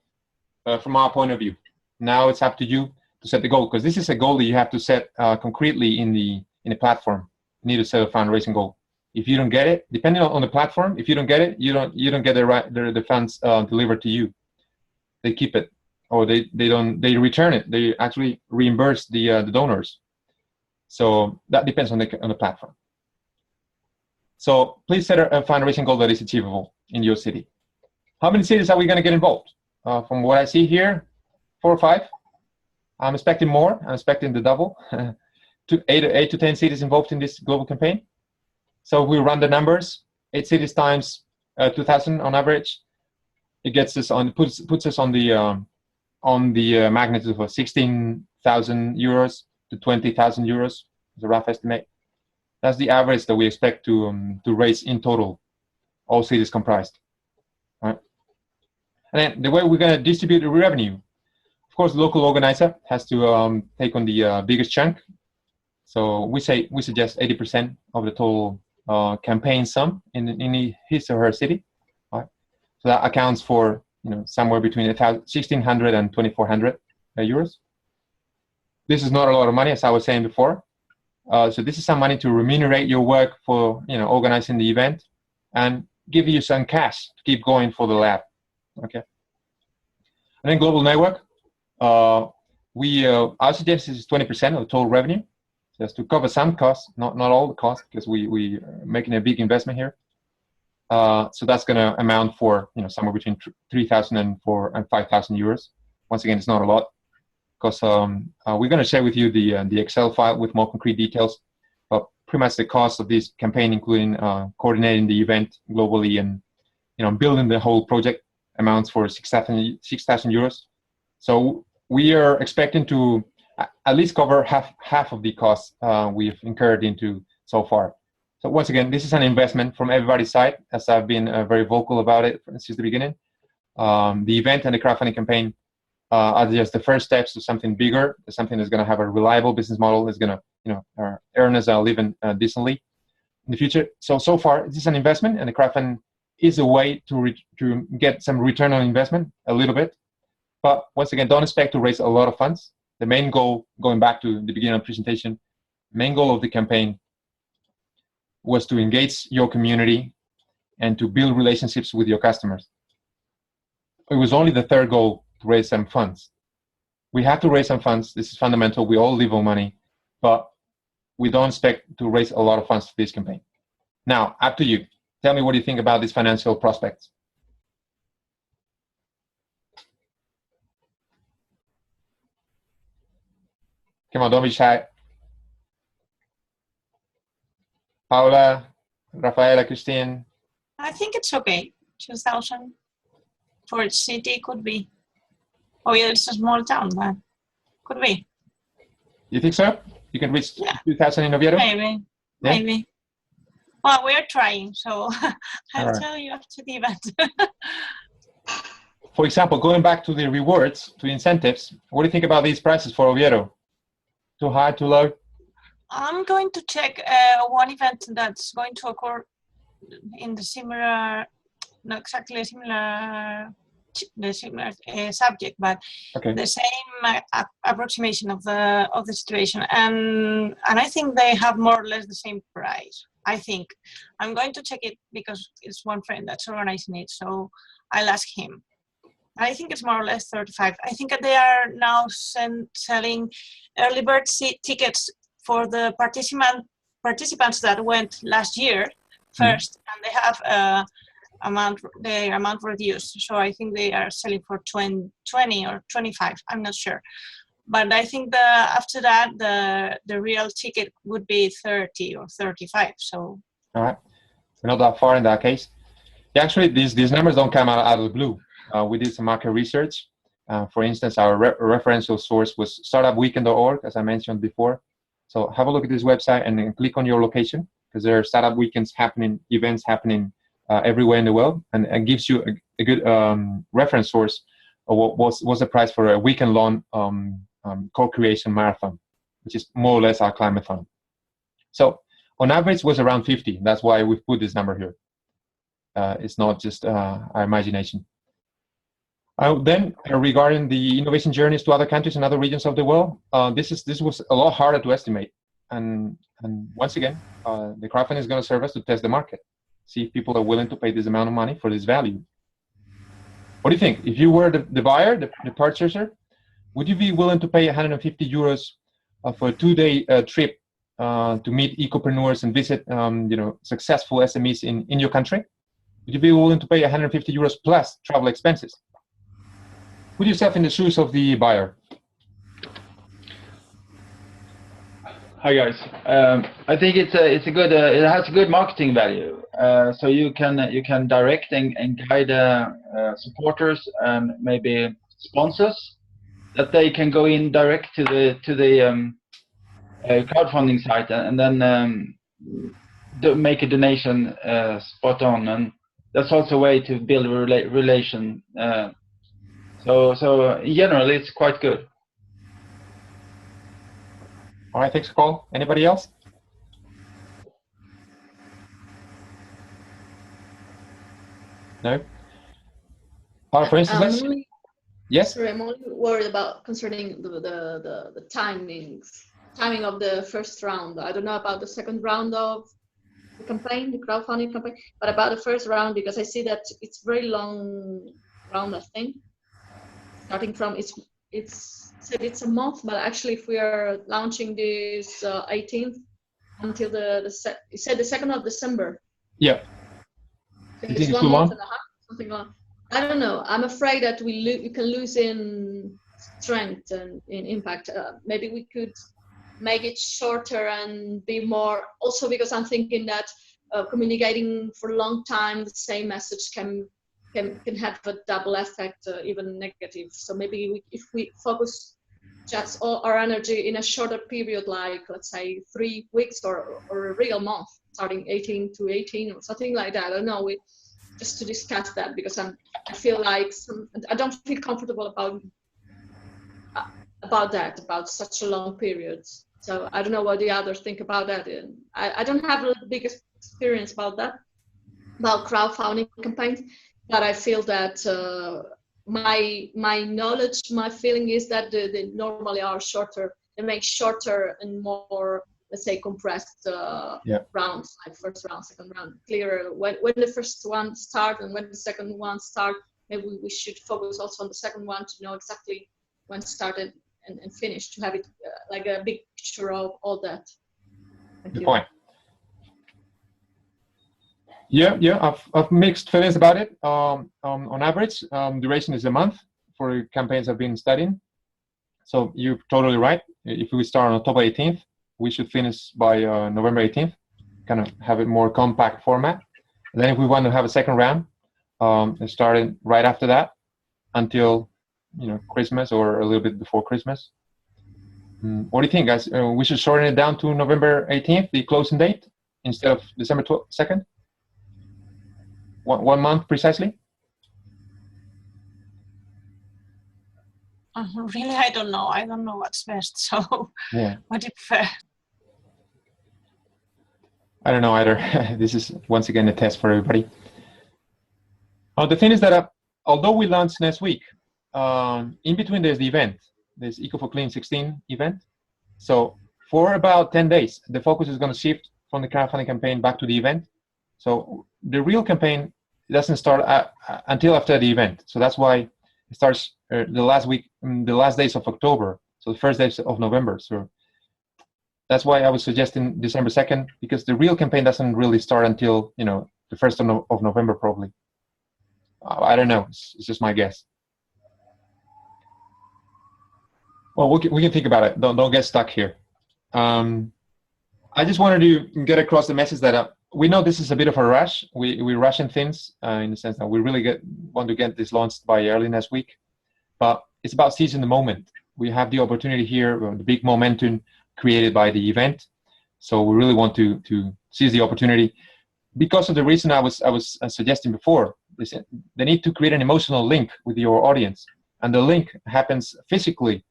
from our point of view. Now it's up to you to set the goal, because this is a goal that you have to set concretely in the platform. You need to set a fundraising goal. If you don't get it, depending on the platform, if you don't get it, you don't get the funds delivered to you. They keep it, or they return it. They actually reimburse the donors. So that depends on the platform. So please set a fundraising goal that is achievable in your city. How many cities are we going to get involved? From what I see here, 4 or 5. I'm expecting more. I'm expecting the double. 8 to 10 cities involved in this global campaign. So if we run the numbers, 8 cities times 2,000 on average, it gets us on puts us on the magnitude of 16,000 euros to 20,000 euros. It's a rough estimate. That's the average that we expect to raise in total, all cities comprised. Right? And then the way we're going to distribute the revenue. Of course, the local organizer has to take on the biggest chunk. So we suggest 80% of the total campaign sum in his or her city. Right? So that accounts for somewhere between 1,600 and 2,400 euros. This is not a lot of money, as I was saying before. So this is some money to remunerate your work for organizing the event and give you some cash to keep going for the lab. Okay. And then global network. Our suggestion is 20% of the total revenue, just to cover some costs, not all the costs, because we are making a big investment here. So that's going to amount for somewhere between 3,000 and 5,000 euros. Once again, it's not a lot, because we're going to share with you the Excel file with more concrete details. But pretty much the cost of this campaign, including coordinating the event globally and building the whole project, amounts for 6,000 euros. So we are expecting to at least cover half of the costs we've incurred into so far. So once again, this is an investment from everybody's side, as I've been very vocal about it since the beginning. The event and the crowdfunding campaign are just the first steps to something bigger, something that's going to have a reliable business model, that's going to earn us a living decently in the future. So far, this is an investment, and the crowdfunding is a way to get some return on investment a little bit. But once again, don't expect to raise a lot of funds. The main goal, going back to the beginning of the presentation, main goal of the campaign was to engage your community and to build relationships with your customers. It was only the third goal to raise some funds. We have to raise some funds. This is fundamental. We all live on money, but we don't expect to raise a lot of funds for this campaign. Now, up to you. Tell me what you think about these financial prospects. Come on, don't be shy. Paula, Rafaela, Christine. I think it's okay. 2,000 for each city could be. Oh yeah, it's a small town, but could be. You think so? You can reach 2,000 in Oviedo? Maybe. Yeah? Maybe. Well, we're trying, so I'll tell you after the event. For example, going back to the rewards, to incentives, what do you think about these prices for Oviedo? Too high, too low? I'm going to check one event that's going to occur in the similar, not exactly similar, the similar subject, but the same approximation of the situation, and I think they have more or less the same price. I think I'm going to check it because it's one friend that's organizing it, so I'll ask him. I think it's more or less 35. I think they are now selling early bird tickets for the participants that went last year first, and they have their amount reduced. So I think they are selling for 20 or 25. I'm not sure, but I think after that the real ticket would be 30 or 35. So all right, we're not that far in that case. Yeah, actually, these numbers don't come out of the blue. We did some market research. For instance, our referential source was startupweekend.org, as I mentioned before. So have a look at this website and then click on your location, because there are startup weekends happening, events happening everywhere in the world, and it gives you a good reference source of what's the price for a weekend-long co-creation marathon, which is more or less our climate-thon. So on average was around 50. That's why we've put this number here. It's not just our imagination. Then regarding the innovation journeys to other countries and other regions of the world, this was a lot harder to estimate. And once again, the crowdfunding is going to serve us to test the market, see if people are willing to pay this amount of money for this value. What do you think? If you were the buyer, the purchaser, would you be willing to pay 150 euros for a 2-day trip to meet ecopreneurs and visit successful SMEs in your country? Would you be willing to pay 150 euros plus travel expenses? Put yourself in the shoes of the buyer. Hi guys. I think it's a good. It has a good marketing value. So you can direct and guide supporters and maybe sponsors, that they can go in direct to the crowdfunding site and then make a donation spot on, and that's also a way to build a relation So generally, it's quite good. All right, thanks, Cole. Anybody else? No? For instance, yes? Sorry, I'm only worried about concerning the timing of the first round. I don't know about the second round of the campaign, the crowdfunding campaign, but about the first round, because I see that it's very long round, I think. Starting from, it's said it's a month, but actually if we are launching this 18th until you said the 2nd of December. Yeah. So it's 1 month and a half, something like. I don't know. I'm afraid that we can lose in strength and in impact. Maybe we could make it shorter and be more. Also, because I'm thinking that communicating for a long time the same message can have a double effect, even negative. So maybe if we focus just all our energy in a shorter period, like let's say 3 weeks or a real month, starting 18 to 18 or something like that. I don't know. Just to discuss that, because I feel like I don't feel comfortable about such a long period. So I don't know what the others think about that. And I don't have a big experience about that, about crowdfunding campaigns, but I feel that my knowledge, my feeling is that they normally are shorter. They make shorter and more, let's say, compressed rounds, like first round, second round, clearer. When the first one start and when the second one start, maybe we should focus also on the second one to know exactly when started and finished, to have it like a big picture of all that. Good point. Yeah, I've mixed feelings about it. On average, duration is a month for campaigns I've been studying. So you're totally right. If we start on October 18th, we should finish by November 18th, kind of have a more compact format. And then if we want to have a second round, starting right after that until Christmas or a little bit before Christmas. What do you think, guys? We should shorten it down to November 18th, the closing date, instead of December 2nd? 1 month precisely? Really, I don't know. I don't know what's best. So, yeah. What do you prefer? I don't know either. This is once again a test for everybody. The thing is that although we launch next week, in between there's the event. There's ECO4CLIM 16 event. So for about 10 days, the focus is going to shift from the crowdfunding campaign back to the event. So the real campaign doesn't start until after the event. So that's why it starts the last days of October. So the first days of November. So that's why I was suggesting December 2nd, because the real campaign doesn't really start until, the 1st of November, probably. I don't know. It's just my guess. Well, we can think about it. Don't get stuck here. I just wanted to get across the message that we know this is a bit of a rush. We're rushing things in the sense that we really want to get this launched by early next week. But it's about seizing the moment. We have the opportunity here, the big momentum created by the event. So we really want to seize the opportunity because of the reason I was suggesting before. They need to create an emotional link with your audience, and the link happens physically,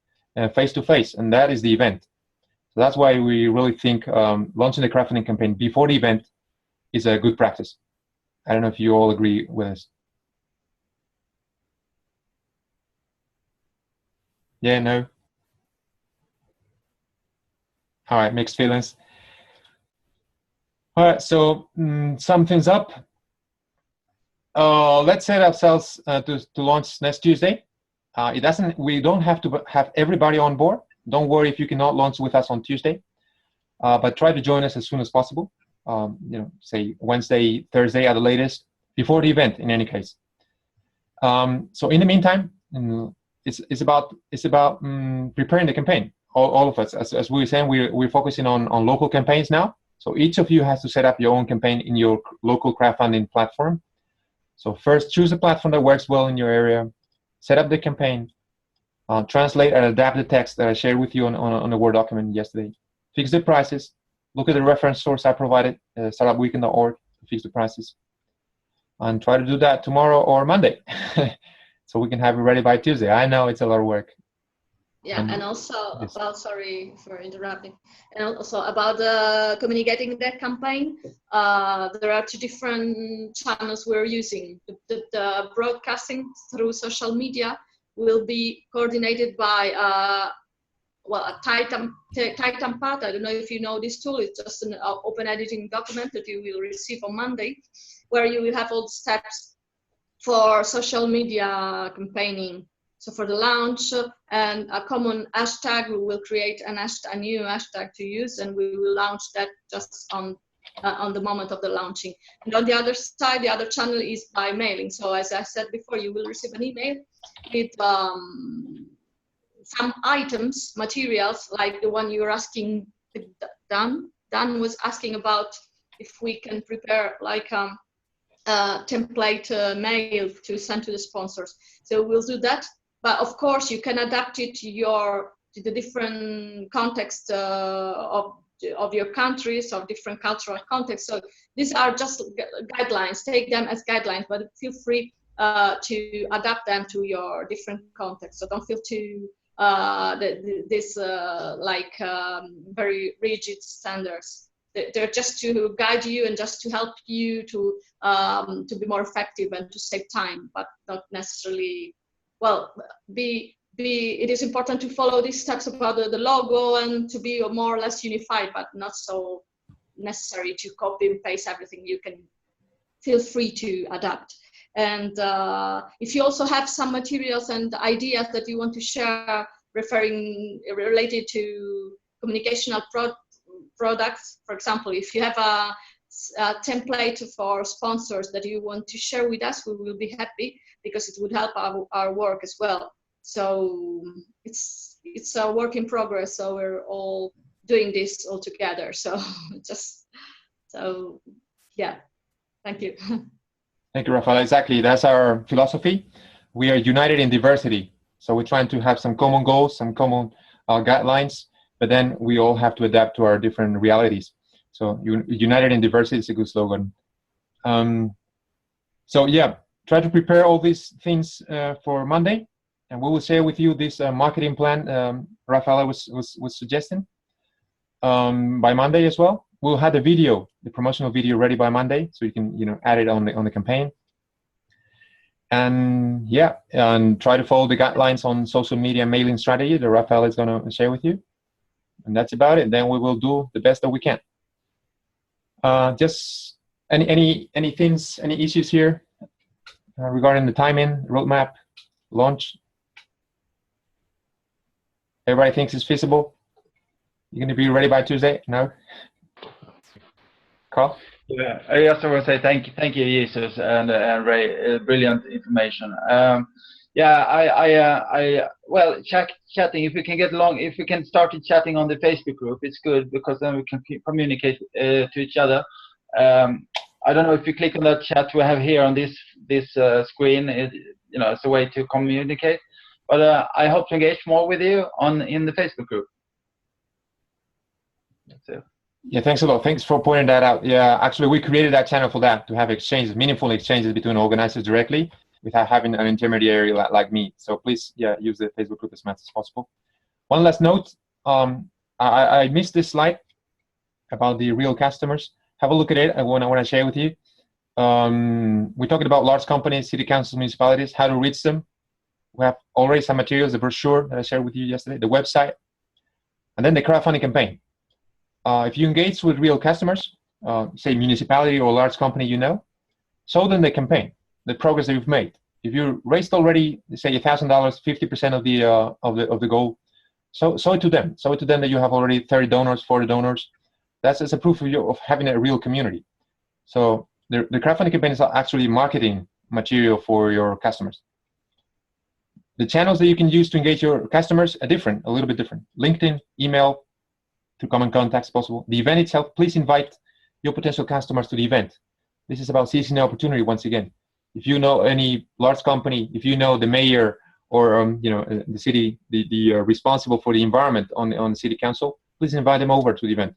face to face, and that is the event. So that's why we really think launching the crowdfunding campaign before the event is a good practice. I don't know if you all agree with us. Yeah, no. All right, mixed feelings. All right, so sum things up. Let's set ourselves to launch next Tuesday. We don't have to have everybody on board. Don't worry if you cannot launch with us on Tuesday, but try to join us as soon as possible. Say Wednesday, Thursday at the latest, before the event. In any case. So in the meantime, it's about preparing the campaign. All of us, as we were saying, we're focusing on local campaigns now. So each of you has to set up your own campaign in your local crowdfunding platform. So first, choose a platform that works well in your area. Set up the campaign. Translate and adapt the text that I shared with you on the Word document yesterday. Fix the prices. Look at the reference source I provided, startupweekend.org, to fix the prices. And try to do that tomorrow or Monday. so we can have it ready by Tuesday. I know it's a lot of work. Yeah, and also about, sorry for interrupting, and also about communicating that campaign, there are 2 different channels we're using. The broadcasting through social media will be coordinated by a Titan Pad. I don't know if you know this tool. It's just an open editing document that you will receive on Monday, where you will have all the steps for social media campaigning. So for the launch and a common hashtag, we will create a new hashtag to use, and we will launch that just on the moment of the launching. And on the other side, the other channel is by mailing. So as I said before, you will receive an email with some items, materials, like the one you're asking Dan. Dan was asking about if we can prepare like template mail to send to the sponsors. So we'll do that. But of course, you can adapt it to the different context of your countries or different cultural contexts. So these are just guidelines. Take them as guidelines, but feel free to adapt them to your different contexts. So don't feel too very rigid standards. They're just to guide you and just to help you to be more effective and to save time, but not necessarily. Well, it is important to follow these steps about the logo and to be more or less unified, but not so necessary to copy and paste everything. You can feel free to adapt. And if you also have some materials and ideas that you want to share related to communicational products, for example, if you have a template for sponsors that you want to share with us, we will be happy, because it would help our work as well. So it's a work in progress. So we're all doing this all together. So yeah, thank you. Thank you, Rafael. Exactly, that's our philosophy. We are united in diversity. So we're trying to have some common goals, some common guidelines, but then we all have to adapt to our different realities. So united in diversity is a good slogan. So yeah, try to prepare all these things for Monday, and we will share with you this marketing plan Rafaela was suggesting by Monday as well. We'll have the promotional video ready by Monday, so you can add it on the campaign. And yeah, and try to follow the guidelines on social media mailing strategy that Rafael is going to share with you. And that's about it. Then we will do the best that we can. Just any issues here regarding the timing, roadmap, launch? Everybody thinks it's feasible? You're going to be ready by Tuesday? No? Carl? Yeah, I just want to say thank you, Jesus and Ray. Brilliant information. Well, chatting. If we can get along, if we can start chatting on the Facebook group, it's good, because then we can communicate to each other. I don't know if you click on that chat we have here on this screen. It's a way to communicate. But I hope to engage more with you in the Facebook group. That's it. Yeah, thanks a lot. Thanks for pointing that out. Yeah, actually, we created that channel for that, to have exchanges, meaningful exchanges between organizers directly, without having an intermediary like me. So please, yeah, use the Facebook group as much as possible. One last note, I missed this slide about the real customers. Have a look at it. I want to share with you. We're talking about large companies, city councils, municipalities, how to reach them. We have already some materials, the brochure that I shared with you yesterday, the website, and then the crowdfunding campaign. If you engage with real customers, say municipality or large company, show them the campaign, the progress that you've made. If you raised already, say $1,000, 50% of the goal, show it to them. Show it to them that you have already 30 donors, 40 donors. That's a proof of having a real community. So the crowdfunding campaign is actually marketing material for your customers. The channels that you can use to engage your customers are different, a little bit different. LinkedIn, email, through common contacts possible. The event itself, please invite your potential customers to the event. This is about seizing the opportunity once again. If you know any large company, if you know the mayor or the city, the responsible for the environment on the city council, please invite them over to the event.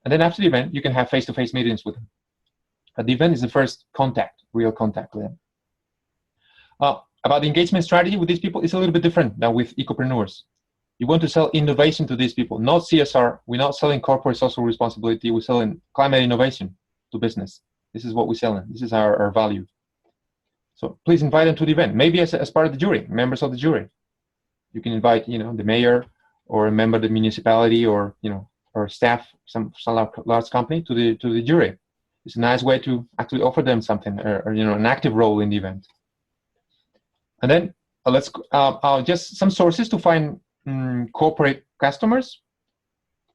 And then after the event, you can have face-to-face meetings with them. But the event is the first contact, real contact with them. about the engagement strategy with these people, it's a little bit different than with ecopreneurs. You want to sell innovation to these people, not CSR. We're not selling corporate social responsibility. We're selling climate innovation to business. This is what we're selling. This is our value. So please invite them to the event. Maybe as part of the jury, members of the jury. You can invite, you know, the mayor or a member of the municipality, or, you know, or staff, some large company to the jury. It's a nice way to actually offer them something, or you know, an active role in the event. And then let's just some sources to find corporate customers.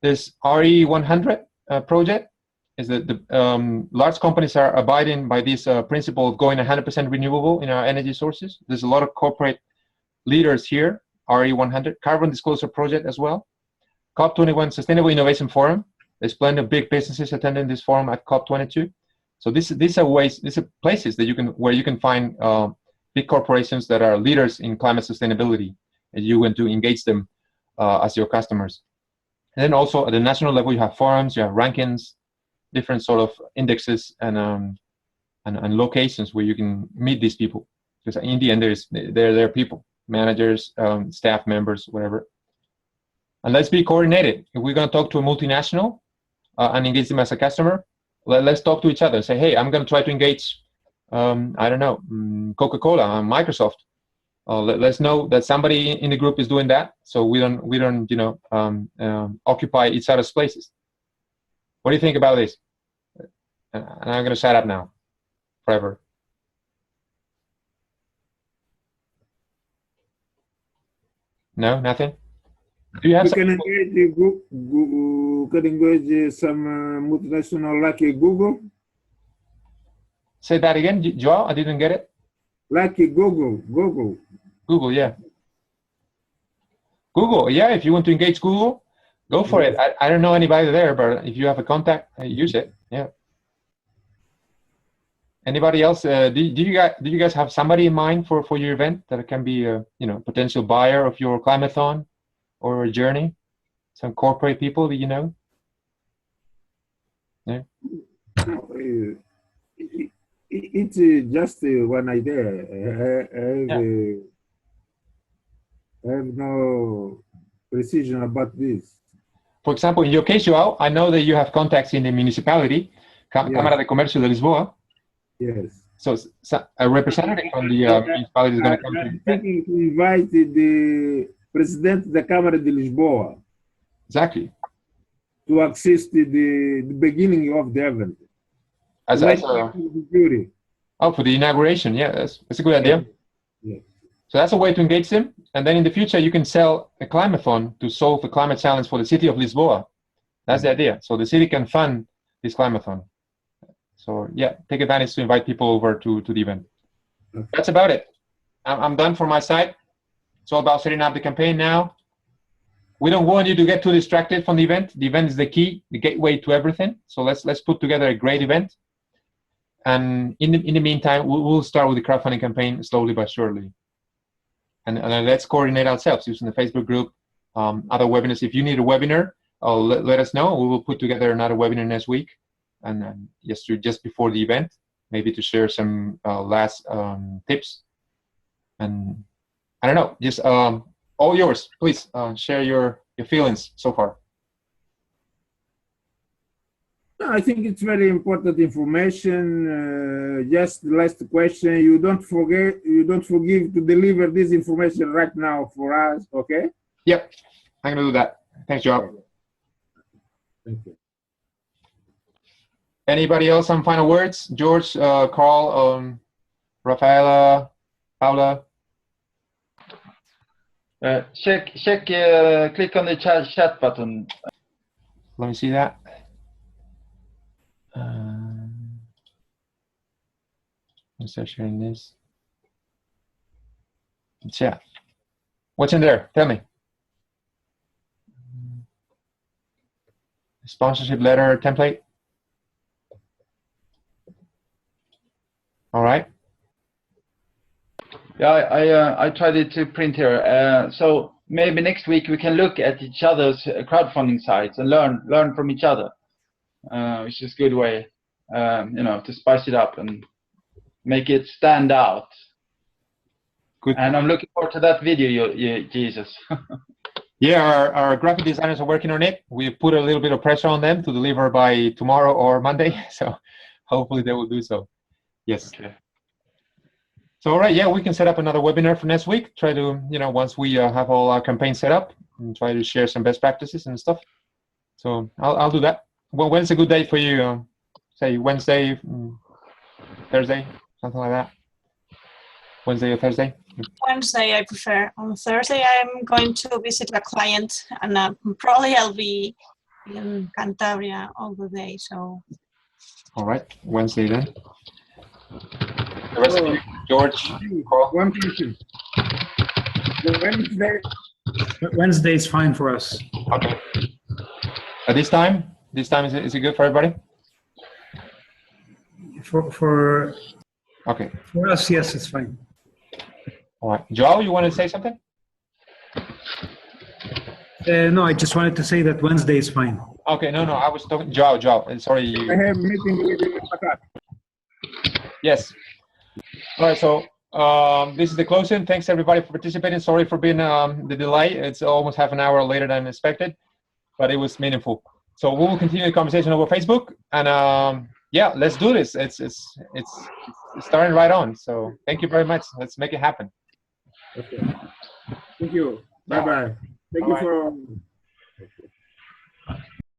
This RE100 project is that the large companies are abiding by this principle of going 100% renewable in our energy sources. There's a lot of corporate leaders here. RE100 Carbon Disclosure Project as well. COP21 Sustainable Innovation Forum. There's plenty of big businesses attending this forum at COP22. So these are places that where you can find big corporations that are leaders in climate sustainability, and you want to engage them as your customers. And then also at the national level, you have forums, you have rankings, different sort of indexes and locations where you can meet these people. Because in the end, they're people, managers, staff members, whatever. And let's be coordinated. If we're going to talk to a multinational and engage them as a customer, let's talk to each other. Say, hey, I'm going to try to engage, I don't know, Coca-Cola and Microsoft. Let's know that somebody in the group is doing that, so we don't you know, occupy each other's places. What do you think about this? And I'm going to shut up now, forever. No, nothing. Do you have we can engage the group, can engage some multinational like Google? Say that again, Joao, I didn't get it. Like Google, yeah. Google, yeah, if you want to engage Google, go for it. I don't know anybody there, but if you have a contact, use it, yeah. Anybody else? Do you guys have somebody in mind for your event that can be a, you know, potential buyer of your climathon or a journey? Some corporate people that you know? Yeah. It's just one idea. I have no precision about this. For example, in your case, Joao, I know that you have contacts in the municipality, Cámara de Comercio de Lisboa. Yes. So a representative from the municipality is going to come to you. I'm thinking to invite the President da Câmara de Lisboa. Exactly. To access the beginning of the event. As the jury. Oh, for the inauguration, yeah, that's a good idea. Yeah. So that's a way to engage them, and then in the future you can sell a climathon to solve the climate challenge for the city of Lisboa. That's the idea. So the city can fund this climathon. So yeah, take advantage to invite people over to the event. Okay. That's about it. I'm done for my side. It's all about setting up the campaign now. We don't want you to get too distracted from the event. The event is the key, the gateway to everything. So let's put together a great event. And in the meantime, we'll start with the crowdfunding campaign slowly but surely. And let's coordinate ourselves using the Facebook group, other webinars. If you need a webinar, let us know. We will put together another webinar next week, and just before the event, maybe to share some last tips. And I don't know, just all yours. Please share your feelings so far. I think it's very important information. Just the last question. You don't forget to deliver this information right now for us, okay? Yep, I'm gonna do that. Thanks, Joao. Thank you. Anybody else? Some final words? George, Carl, Rafaela, Paula. Check. Click on the chat button. Let me see that. Let's start sharing this. Chat. What's in there? Tell me. Sponsorship letter template. All right. Yeah, I tried it to print here. So maybe next week we can look at each other's crowdfunding sites and learn from each other, which is a good way, to spice it up and make it stand out. Good. And I'm looking forward to that video, Jesus. Yeah, our graphic designers are working on it. We put a little bit of pressure on them to deliver by tomorrow or Monday, so hopefully they will do so. Yes. Okay. So, all right, yeah, we can set up another webinar for next week. Try to, once we have all our campaigns set up, and try to share some best practices and stuff. So I'll do that. Well, when's a good day for you? Say Wednesday, Thursday, something like that. Wednesday or Thursday? Wednesday, I prefer. On Thursday, I'm going to visit a client, and probably I'll be in Cantabria all the day. So. All right, Wednesday then. The rest of you, George, Carl? One question. Wednesday is fine for us. Okay. At this time? This time is it good for everybody? For Okay. For us, yes, it's fine. All right. Joao, you want to say something? No, I just wanted to say that Wednesday is fine. Okay, no, I was talking, Joao, sorry. I have meeting with you. Yes. All right, so this is the closing. Thanks everybody for participating. Sorry for being the delay. It's almost half an hour later than expected, but it was meaningful. So we will continue the conversation over Facebook, and yeah, let's do this. It's starting right on. So thank you very much. Let's make it happen. Okay. Thank you. Bye-bye. Thank you for